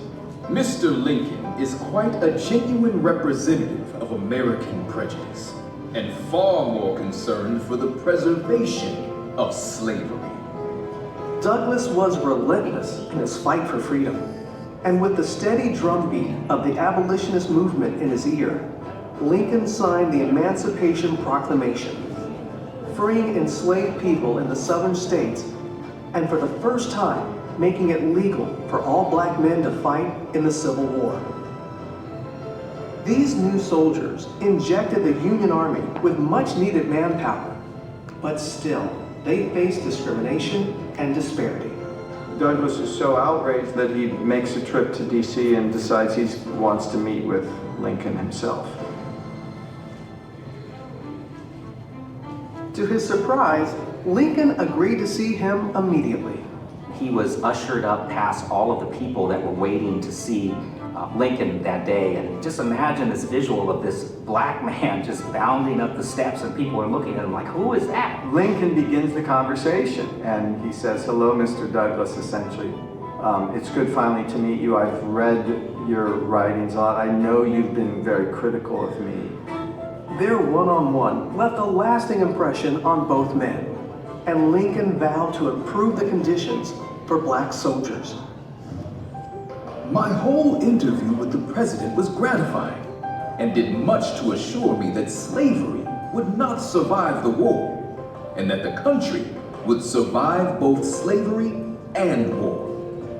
[SPEAKER 14] Mr. Lincoln is quite a genuine representative of American prejudice, and far more concerned for the preservation of slavery.
[SPEAKER 13] Douglass was relentless in his fight for freedom, and with the steady drumbeat of the abolitionist movement in his ear, Lincoln signed the Emancipation Proclamation, freeing enslaved people in the southern states, and for the first time, making it legal for all black men to fight in the Civil War. These new soldiers injected the Union Army with much needed manpower, but still, they faced discrimination and disparity.
[SPEAKER 17] Douglass is so outraged that he makes a trip to DC and decides he wants to meet with Lincoln himself.
[SPEAKER 13] To his surprise, Lincoln agreed to see him immediately.
[SPEAKER 16] He was ushered up past all of the people that were waiting to see Lincoln that day. And just imagine this visual of this black man just bounding up the steps and people are looking at him like, who is that?
[SPEAKER 17] Lincoln begins the conversation and he says, "Hello, Mr. Douglass," essentially. "It's good finally to meet you. I've read your writings a lot. I know you've been very critical of me."
[SPEAKER 13] Their one-on-one left a lasting impression on both men, and Lincoln vowed to improve the conditions for black soldiers.
[SPEAKER 14] My whole interview with the president was gratifying and did much to assure me that slavery would not survive the war and that the country would survive both slavery and war.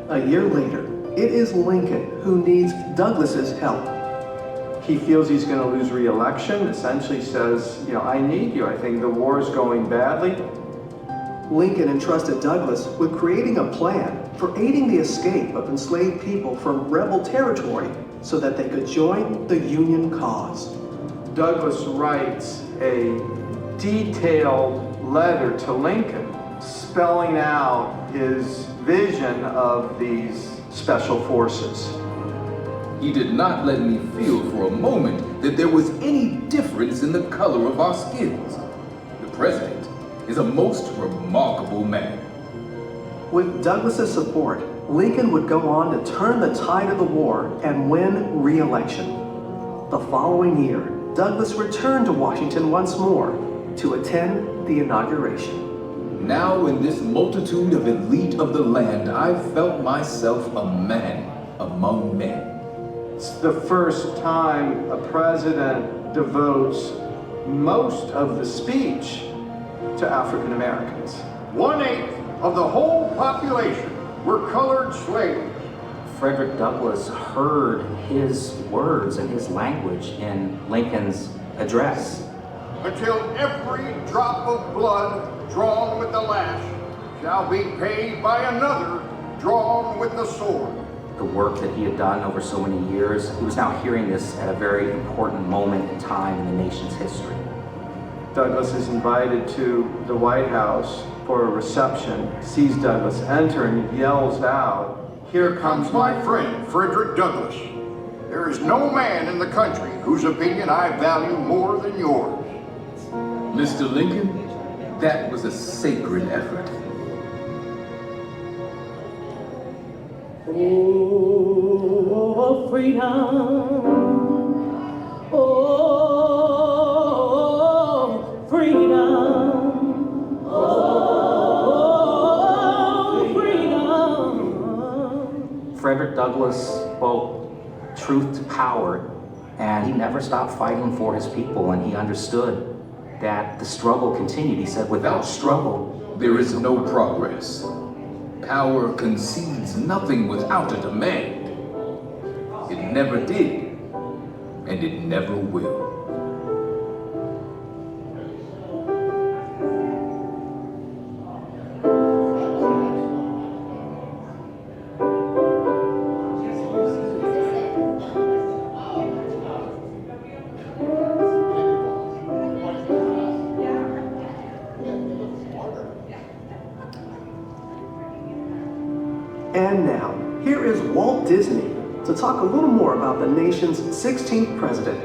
[SPEAKER 13] A year later, it is Lincoln who needs Douglass's help.
[SPEAKER 17] He feels he's going to lose re-election, essentially says, "I need you. I think the war is going badly."
[SPEAKER 13] Lincoln entrusted Douglass with creating a plan for aiding the escape of enslaved people from rebel territory so that they could join the Union cause.
[SPEAKER 17] Douglass writes a detailed letter to Lincoln spelling out his vision of these special forces.
[SPEAKER 14] He did not let me feel for a moment that there was any difference in the color of our skins. The president is a most remarkable man.
[SPEAKER 13] With Douglass's support, Lincoln would go on to turn the tide of the war and win re-election. The following year, Douglass returned to Washington once more to attend the inauguration.
[SPEAKER 14] Now in this multitude of elite of the land, I felt myself a man among men.
[SPEAKER 17] It's the first time a president devotes most of the speech to African Americans.
[SPEAKER 15] 1/8 of the whole population were colored slaves.
[SPEAKER 16] Frederick Douglass heard his words and his language in Lincoln's address.
[SPEAKER 15] Until every drop of blood drawn with the lash shall be paid by another drawn with the sword.
[SPEAKER 16] The work that he had done over so many years, he was now hearing this at a very important moment in time in the nation's history.
[SPEAKER 17] Douglass is invited to the White House for a reception, sees Douglass enter and yells out,
[SPEAKER 15] "Here comes my friend, Frederick Douglass. There is no man in the country whose opinion I value more than yours."
[SPEAKER 14] Mr. Lincoln, that was a sacred effort.
[SPEAKER 8] Oh, freedom. Oh, freedom. Oh, freedom.
[SPEAKER 16] Frederick Douglass spoke truth to power, and he never stopped fighting for his people, and he understood that the struggle continued. He said, without struggle,
[SPEAKER 14] there is no progress. Power concedes nothing without a demand. It never did, and it never will.
[SPEAKER 13] And now, here is Walt Disney to talk a little more about the nation's 16th president,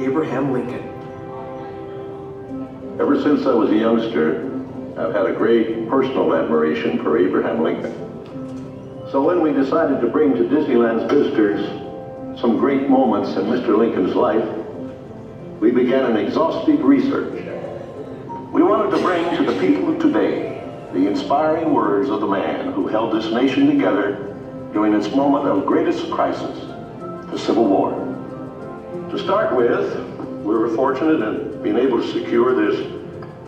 [SPEAKER 13] Abraham Lincoln.
[SPEAKER 3] Ever since I was a youngster, I've had a great personal admiration for Abraham Lincoln. So when we decided to bring to Disneyland's visitors some great moments in Mr. Lincoln's life, we began an exhaustive research. We wanted to bring to the people of today the inspiring words of the man who held this nation together during its moment of greatest crisis, the Civil War. To start with, we were fortunate in being able to secure this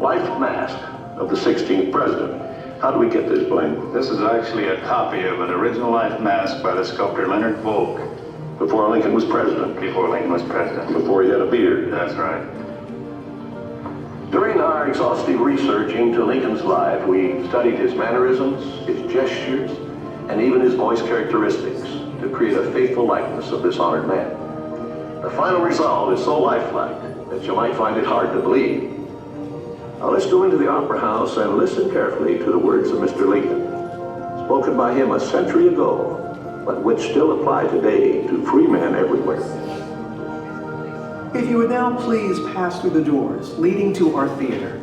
[SPEAKER 3] life mask of the 16th president. How do we get this, Blaine?
[SPEAKER 18] This is actually a copy of an original life mask by the sculptor Leonard Volk.
[SPEAKER 3] Before Lincoln was president?
[SPEAKER 18] Before Lincoln was president.
[SPEAKER 3] Before he had a beard?
[SPEAKER 18] That's right.
[SPEAKER 3] During our exhaustive research into Lincoln's life, we studied his mannerisms, his gestures, and even his voice characteristics to create a faithful likeness of this honored man. The final result is so lifelike that you might find it hard to believe. Now let's go into the Opera House and listen carefully to the words of Mr. Lincoln, spoken by him a century ago, but which still apply today to free men everywhere.
[SPEAKER 13] If you would now please pass through the doors leading to our theater,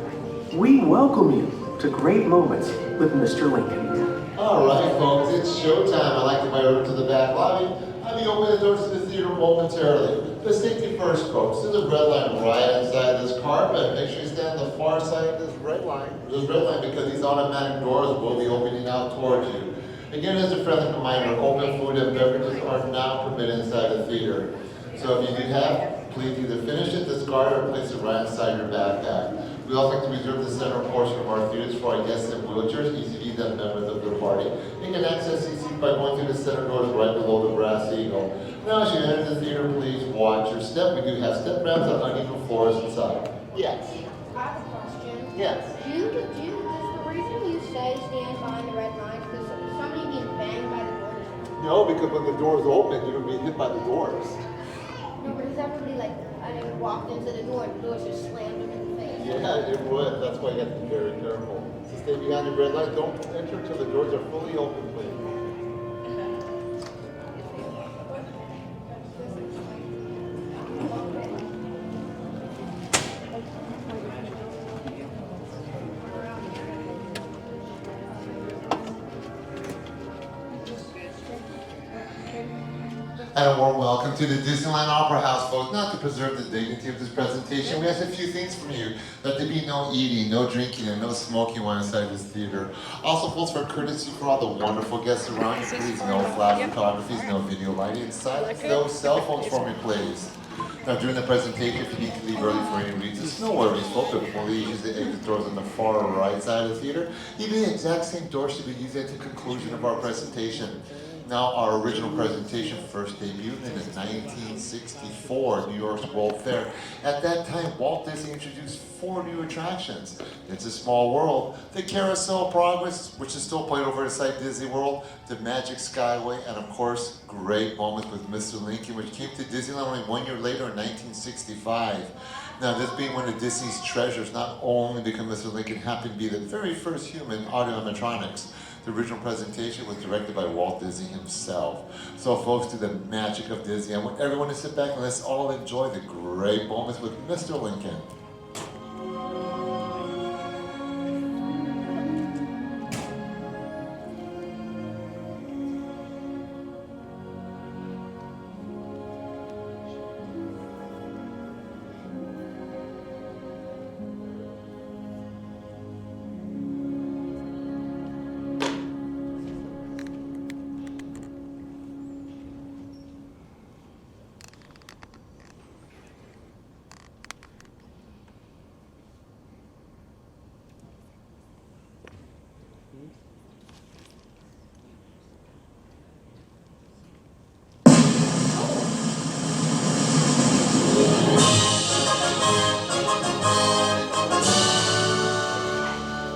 [SPEAKER 13] we welcome you to Great Moments with Mr. Lincoln.
[SPEAKER 12] All right, folks, it's showtime. I'd like to invite you over to the back lobby. I'll be opening the doors to the theater momentarily. But safety first, folks. There's a red line right inside this car, but make sure you stand on the far side of this red line. This red line, because these automatic doors will be opening out towards you. Again, as a friendly reminder, open food and beverages are not permitted inside the theater. So if you do have, please either finish it, discard it, or place it right inside your backpack. We also like to reserve the center portion of our theaters for our guests in wheelchairs, ECVs, and members of their party. You can access these seats by going through the center doors right below the brass eagle. Now, as you enter the theater, please watch your step. We do have step ramps on uneven floors inside. Yes.
[SPEAKER 5] I have a question.
[SPEAKER 12] Yes.
[SPEAKER 5] Is the reason you say stand behind the red lines because somebody being banged by the doors?
[SPEAKER 12] No, because when the doors open, you're going to be hit by the doors.
[SPEAKER 5] No, but is everybody like, walked into the door and the doors just slammed them in the face?
[SPEAKER 12] Yeah, it would. That's why you have to be very careful. So stay behind the red light. Don't enter until the doors are fully open, please. And a warm welcome to the Disneyland Opera House, folks. Not to preserve the dignity of this presentation, we ask a few things from you. That there be no eating, no drinking, and no smoking while inside this theater. Also, folks, for courtesy for all the wonderful guests around you, please no flash photographies, no video lighting, silence those cell phones for me, please. Now, during the presentation, if you need to leave early for any reasons, no worries, folks. Please use the exit doors on the far right side of the theater. Even the exact same doors should be used at the conclusion of our presentation. Now, our original presentation first debuted in 1964 New York's World Fair. At that time, Walt Disney introduced 4 new attractions. It's a Small World, the Carousel of Progress, which is still played over inside Disney World, the Magic Skyway, and of course, Great Moments with Mr. Lincoln, which came to Disneyland only 1 year later in 1965. Now, this being one of Disney's treasures, not only because Mr. Lincoln happened to be the very first human audio animatronics. The original presentation was directed by Walt Disney himself. So folks, to the magic of Disney, I want everyone to sit back and let's all enjoy the great moments with Mr. Lincoln.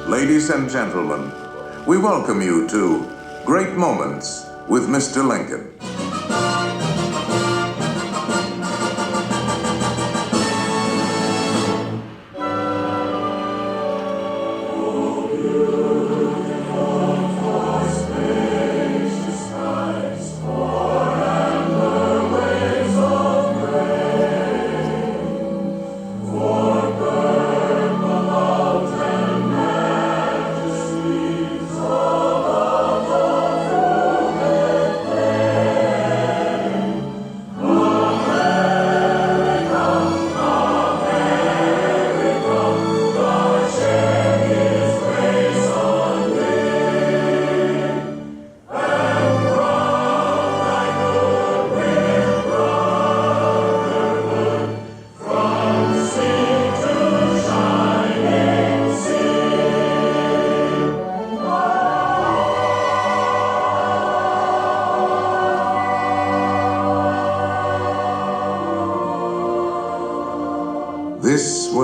[SPEAKER 19] Ladies and gentlemen, we welcome you to Great Moments with Mr. Lincoln.
[SPEAKER 3] Oh, beautiful for space.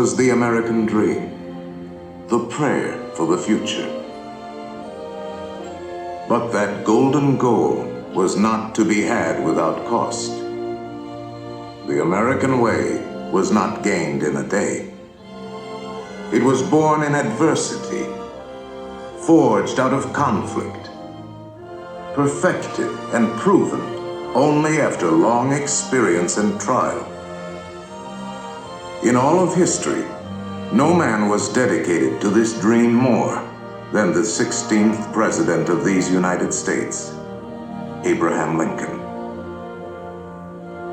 [SPEAKER 19] was the American dream, the prayer for the future. But that golden goal was not to be had without cost. The American way was not gained in a day. It was born in adversity, forged out of conflict, perfected and proven only after long experience and trial. In all of history, no man was dedicated to this dream more than the 16th President of these United States, Abraham Lincoln.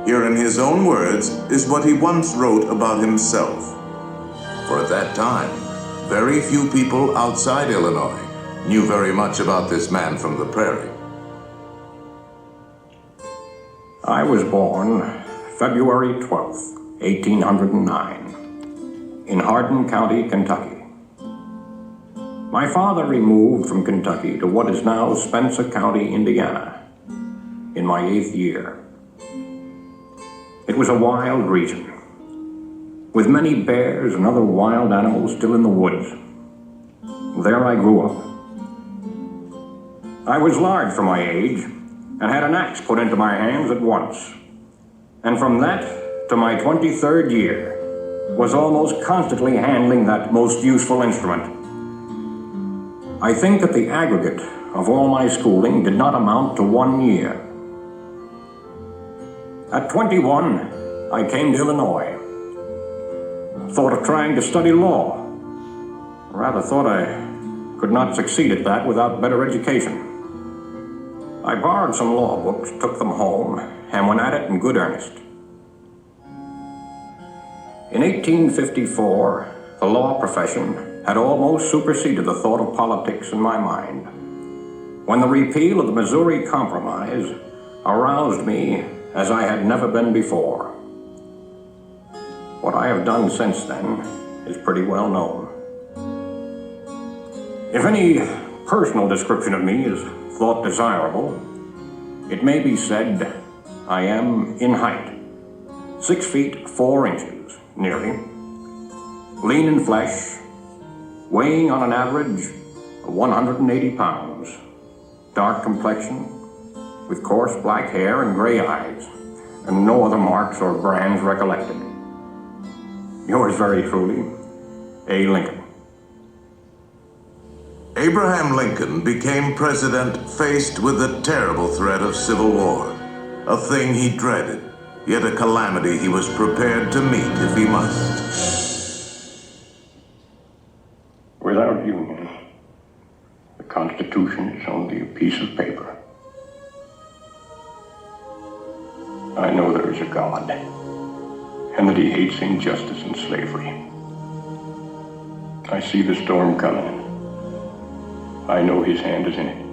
[SPEAKER 19] Here in his own words is what he once wrote about himself. For at that time, very few people outside Illinois knew very much about this man from the prairie.
[SPEAKER 20] I was born February 12th, 1809, in Hardin County, Kentucky. My father removed from Kentucky to what is now Spencer County, Indiana, in my 8th year. It was a wild region, with many bears and other wild animals still in the woods. There I grew up. I was large for my age, and had an axe put into my hands at once. And from that to my 23rd year, was almost constantly handling that most useful instrument. I think that the aggregate of all my schooling did not amount to 1 year. At 21, I came to Illinois. Thought of trying to study law. Rather thought I could not succeed at that without better education. I borrowed some law books, took them home, and went at it in good earnest. In 1854, the law profession had almost superseded the thought of politics in my mind, when the repeal of the Missouri Compromise aroused me as I had never been before. What I have done since then is pretty well known. If any personal description of me is thought desirable, it may be said I am in height, 6 feet 4 inches, nearly, lean in flesh, weighing on an average of 180 pounds, dark complexion, with coarse black hair and gray eyes, and no other marks or brands recollected. Yours very truly, A. Lincoln.
[SPEAKER 19] Abraham Lincoln became president faced with the terrible threat of civil war, a thing he dreaded, yet a calamity he was prepared to meet if he must.
[SPEAKER 20] Without union, the Constitution is only a piece of paper. I know there is a God, and that he hates injustice and slavery. I see the storm coming. I know his hand is in it.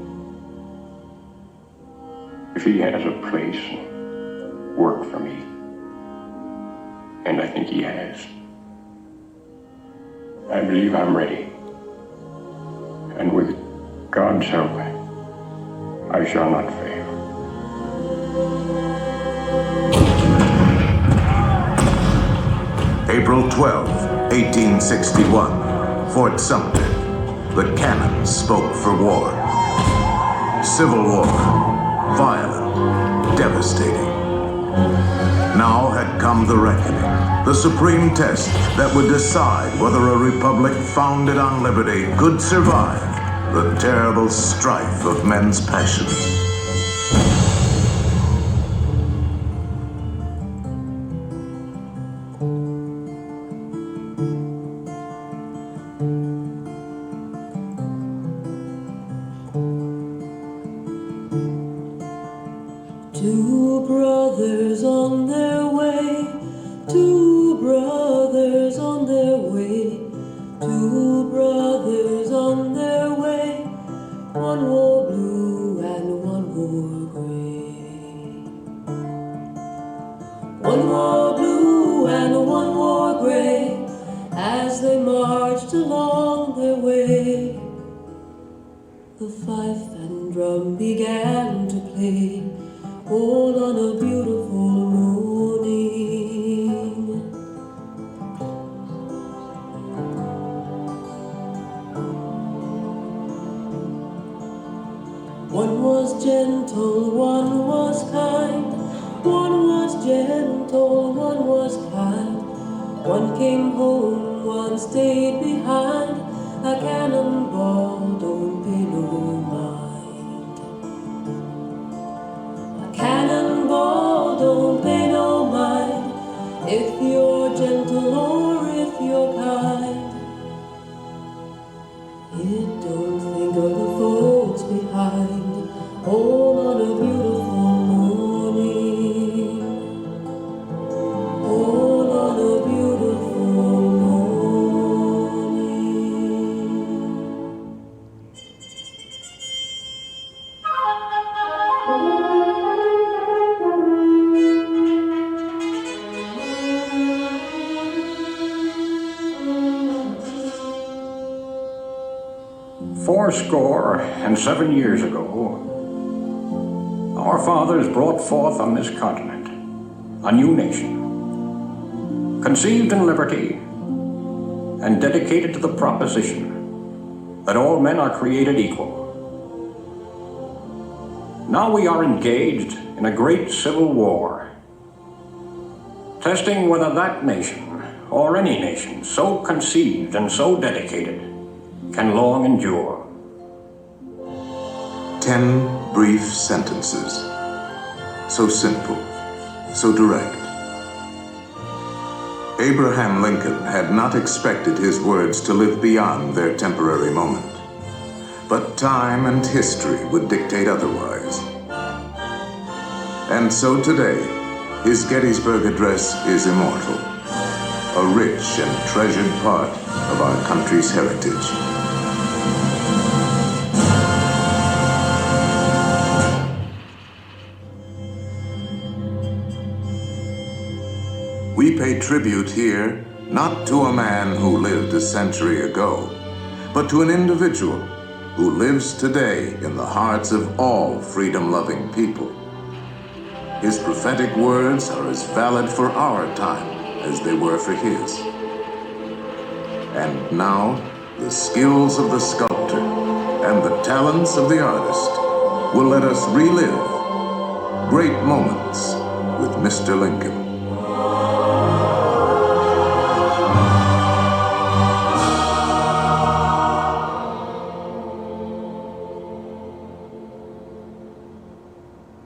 [SPEAKER 20] If he has a place and work for me, and I think he has, I believe I'm ready. And with God's help, I shall not fail.
[SPEAKER 19] April 12, 1861, Fort Sumter. The cannons spoke for war. Civil war, violent, devastating. Now had come the reckoning, the supreme test that would decide whether a republic founded on liberty could survive the terrible strife of men's passions.
[SPEAKER 8] Two brothers on their way, two brothers on their way, two brothers on their way. One wore blue and one wore gray. One wore blue and one wore gray as they marched along their way. The fife and drum began to play, all on a beautiful morning. One was gentle, one was kind. One was gentle, one was kind. One came home, one stayed behind. A cannonball don't pay no mind. A cannonball don't pay no mind. If you're gentle or if you're kind. It don't think of the folks behind. Home on a beautiful morning. Home on a beautiful morning.
[SPEAKER 20] Fourscore and 7 years ago, our fathers brought forth on this continent a new nation, conceived in liberty and dedicated to the proposition that all men are created equal. Now we are engaged in a great civil war, testing whether that nation, or any nation so conceived and so dedicated, can long endure.
[SPEAKER 19] 10 brief sentences. So simple, so direct. Abraham Lincoln had not expected his words to live beyond their temporary moment. But time and history would dictate otherwise. And so today, his Gettysburg Address is immortal, a rich and treasured part of our country's heritage. We pay tribute here not to a man who lived a century ago, but to an individual who lives today in the hearts of all freedom-loving people. His prophetic words are as valid for our time as they were for his. And now, the skills of the sculptor and the talents of the artist will let us relive great moments with Mr. Lincoln.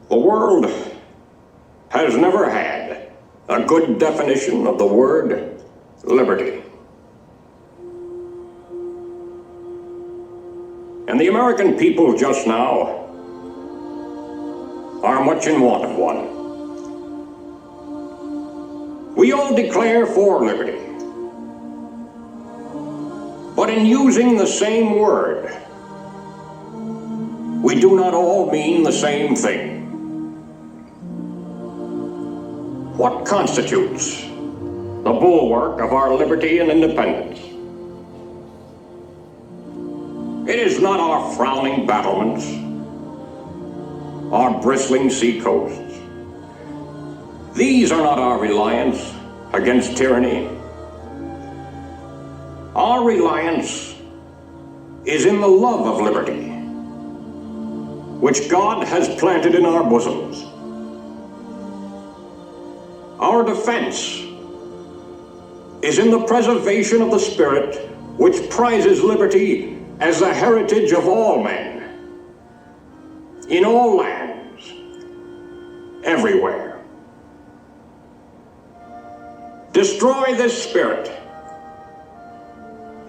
[SPEAKER 20] The world has never had a good definition of the word liberty. And the American people just now are much in want of one. We all declare for liberty, but in using the same word, we do not all mean the same thing. What constitutes the bulwark of our liberty and independence? It is not our frowning battlements, our bristling seacoasts. These are not our reliance against tyranny. Our reliance is in the love of liberty, which God has planted in our bosoms. Our defense is in the preservation of the spirit which prizes liberty as the heritage of all men, in all lands, everywhere. Destroy this spirit,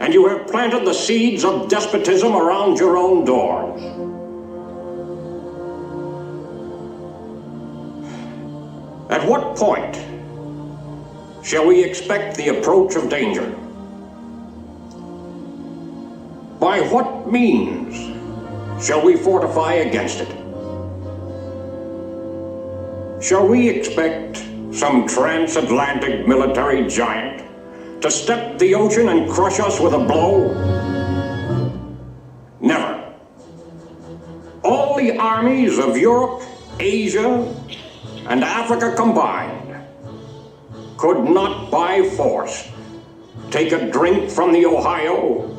[SPEAKER 20] and you have planted the seeds of despotism around your own doors. At what point shall we expect the approach of danger? By what means shall we fortify against it? Shall we expect some transatlantic military giant to step the ocean and crush us with a blow? Never. All the armies of Europe, Asia, and Africa combined could not by force take a drink from the Ohio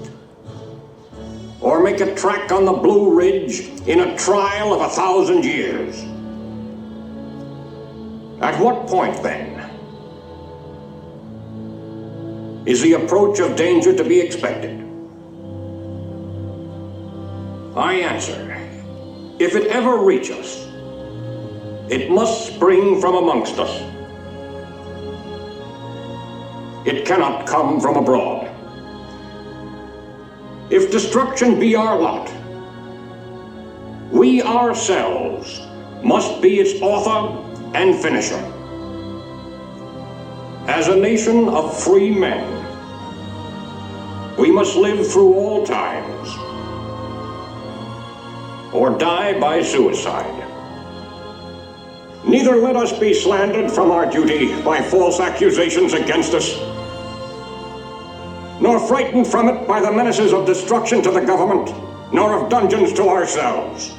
[SPEAKER 20] or or make a track on the Blue Ridge in a trial of 1,000 years. At what point, then, is the approach of danger to be expected? I answer, if it ever reach us, it must spring from amongst us. It cannot come from abroad. If destruction be our lot, we ourselves must be its author and finisher. As a nation of free men, we must live through all times or die by suicide. Neither let us be slandered from our duty by false accusations against us, nor frightened from it by the menaces of destruction to the government, nor of dungeons to ourselves.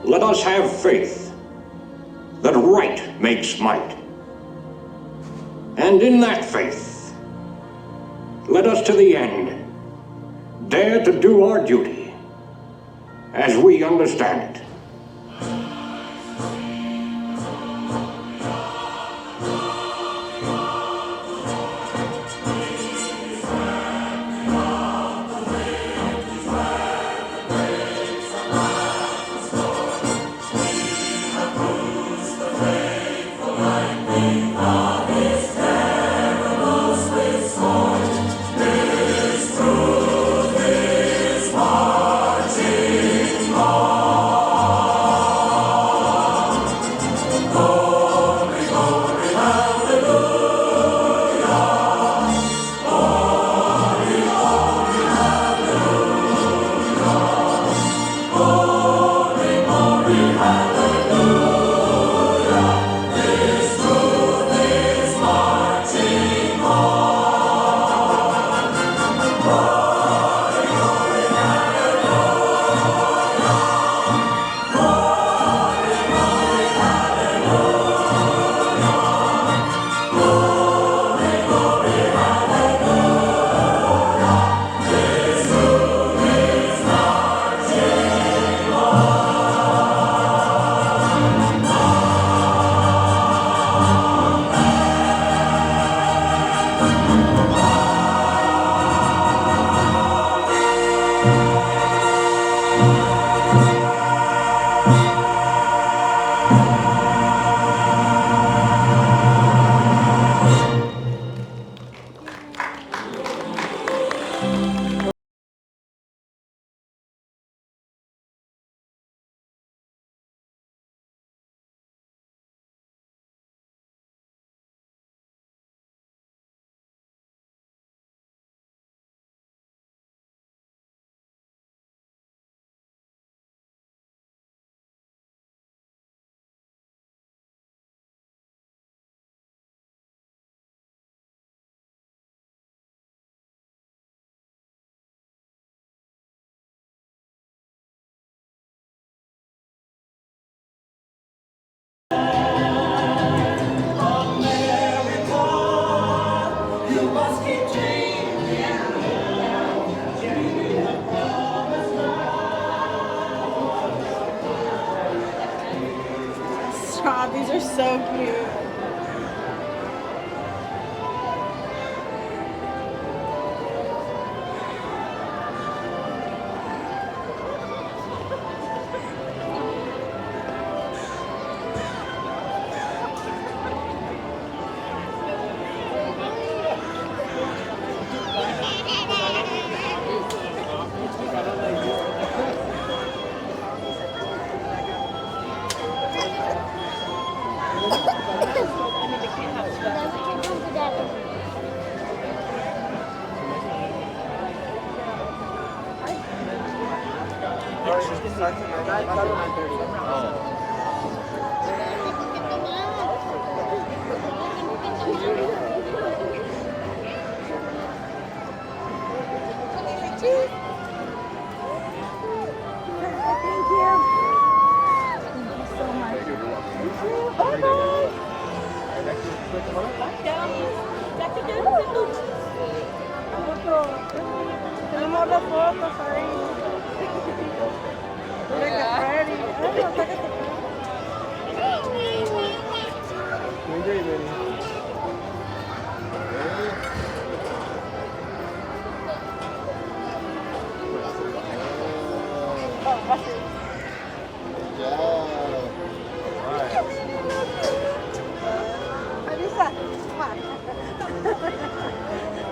[SPEAKER 20] Let us have faith that right makes might. And in that faith, let us to the end dare to do our duty as we understand it.
[SPEAKER 1] Stop, these are so cute. las fotos ahí. Mira que Freddy. Ay, no, sácate.
[SPEAKER 11] Doing great, baby.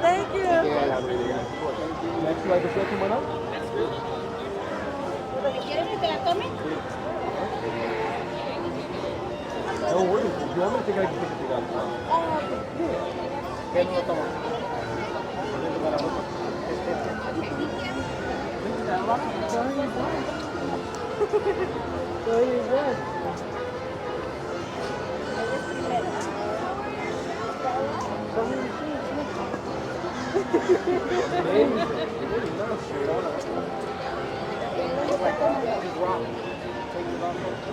[SPEAKER 1] Thank you.
[SPEAKER 11] Next, like the second one up?
[SPEAKER 5] ¿Quieres que te la tome?
[SPEAKER 11] No, we're good. You want me to take it? I can take it out. ¿Qué no lo tomas?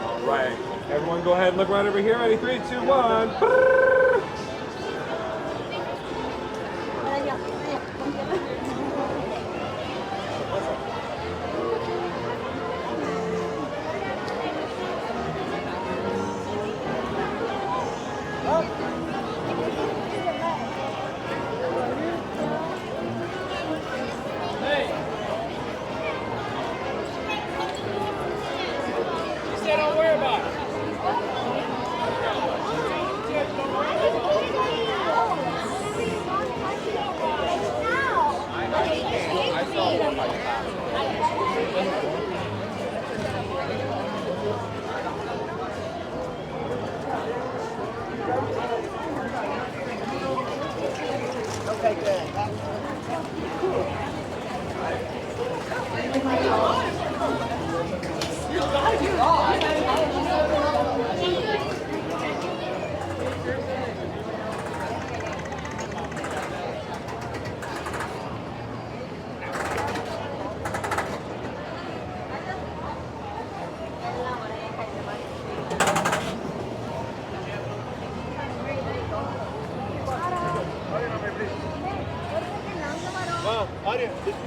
[SPEAKER 11] All right. Everyone go ahead and look right over here. Ready? 3, 2, 1.
[SPEAKER 1] Don't worry about it.
[SPEAKER 9] Okay, good.
[SPEAKER 11] Arya, this is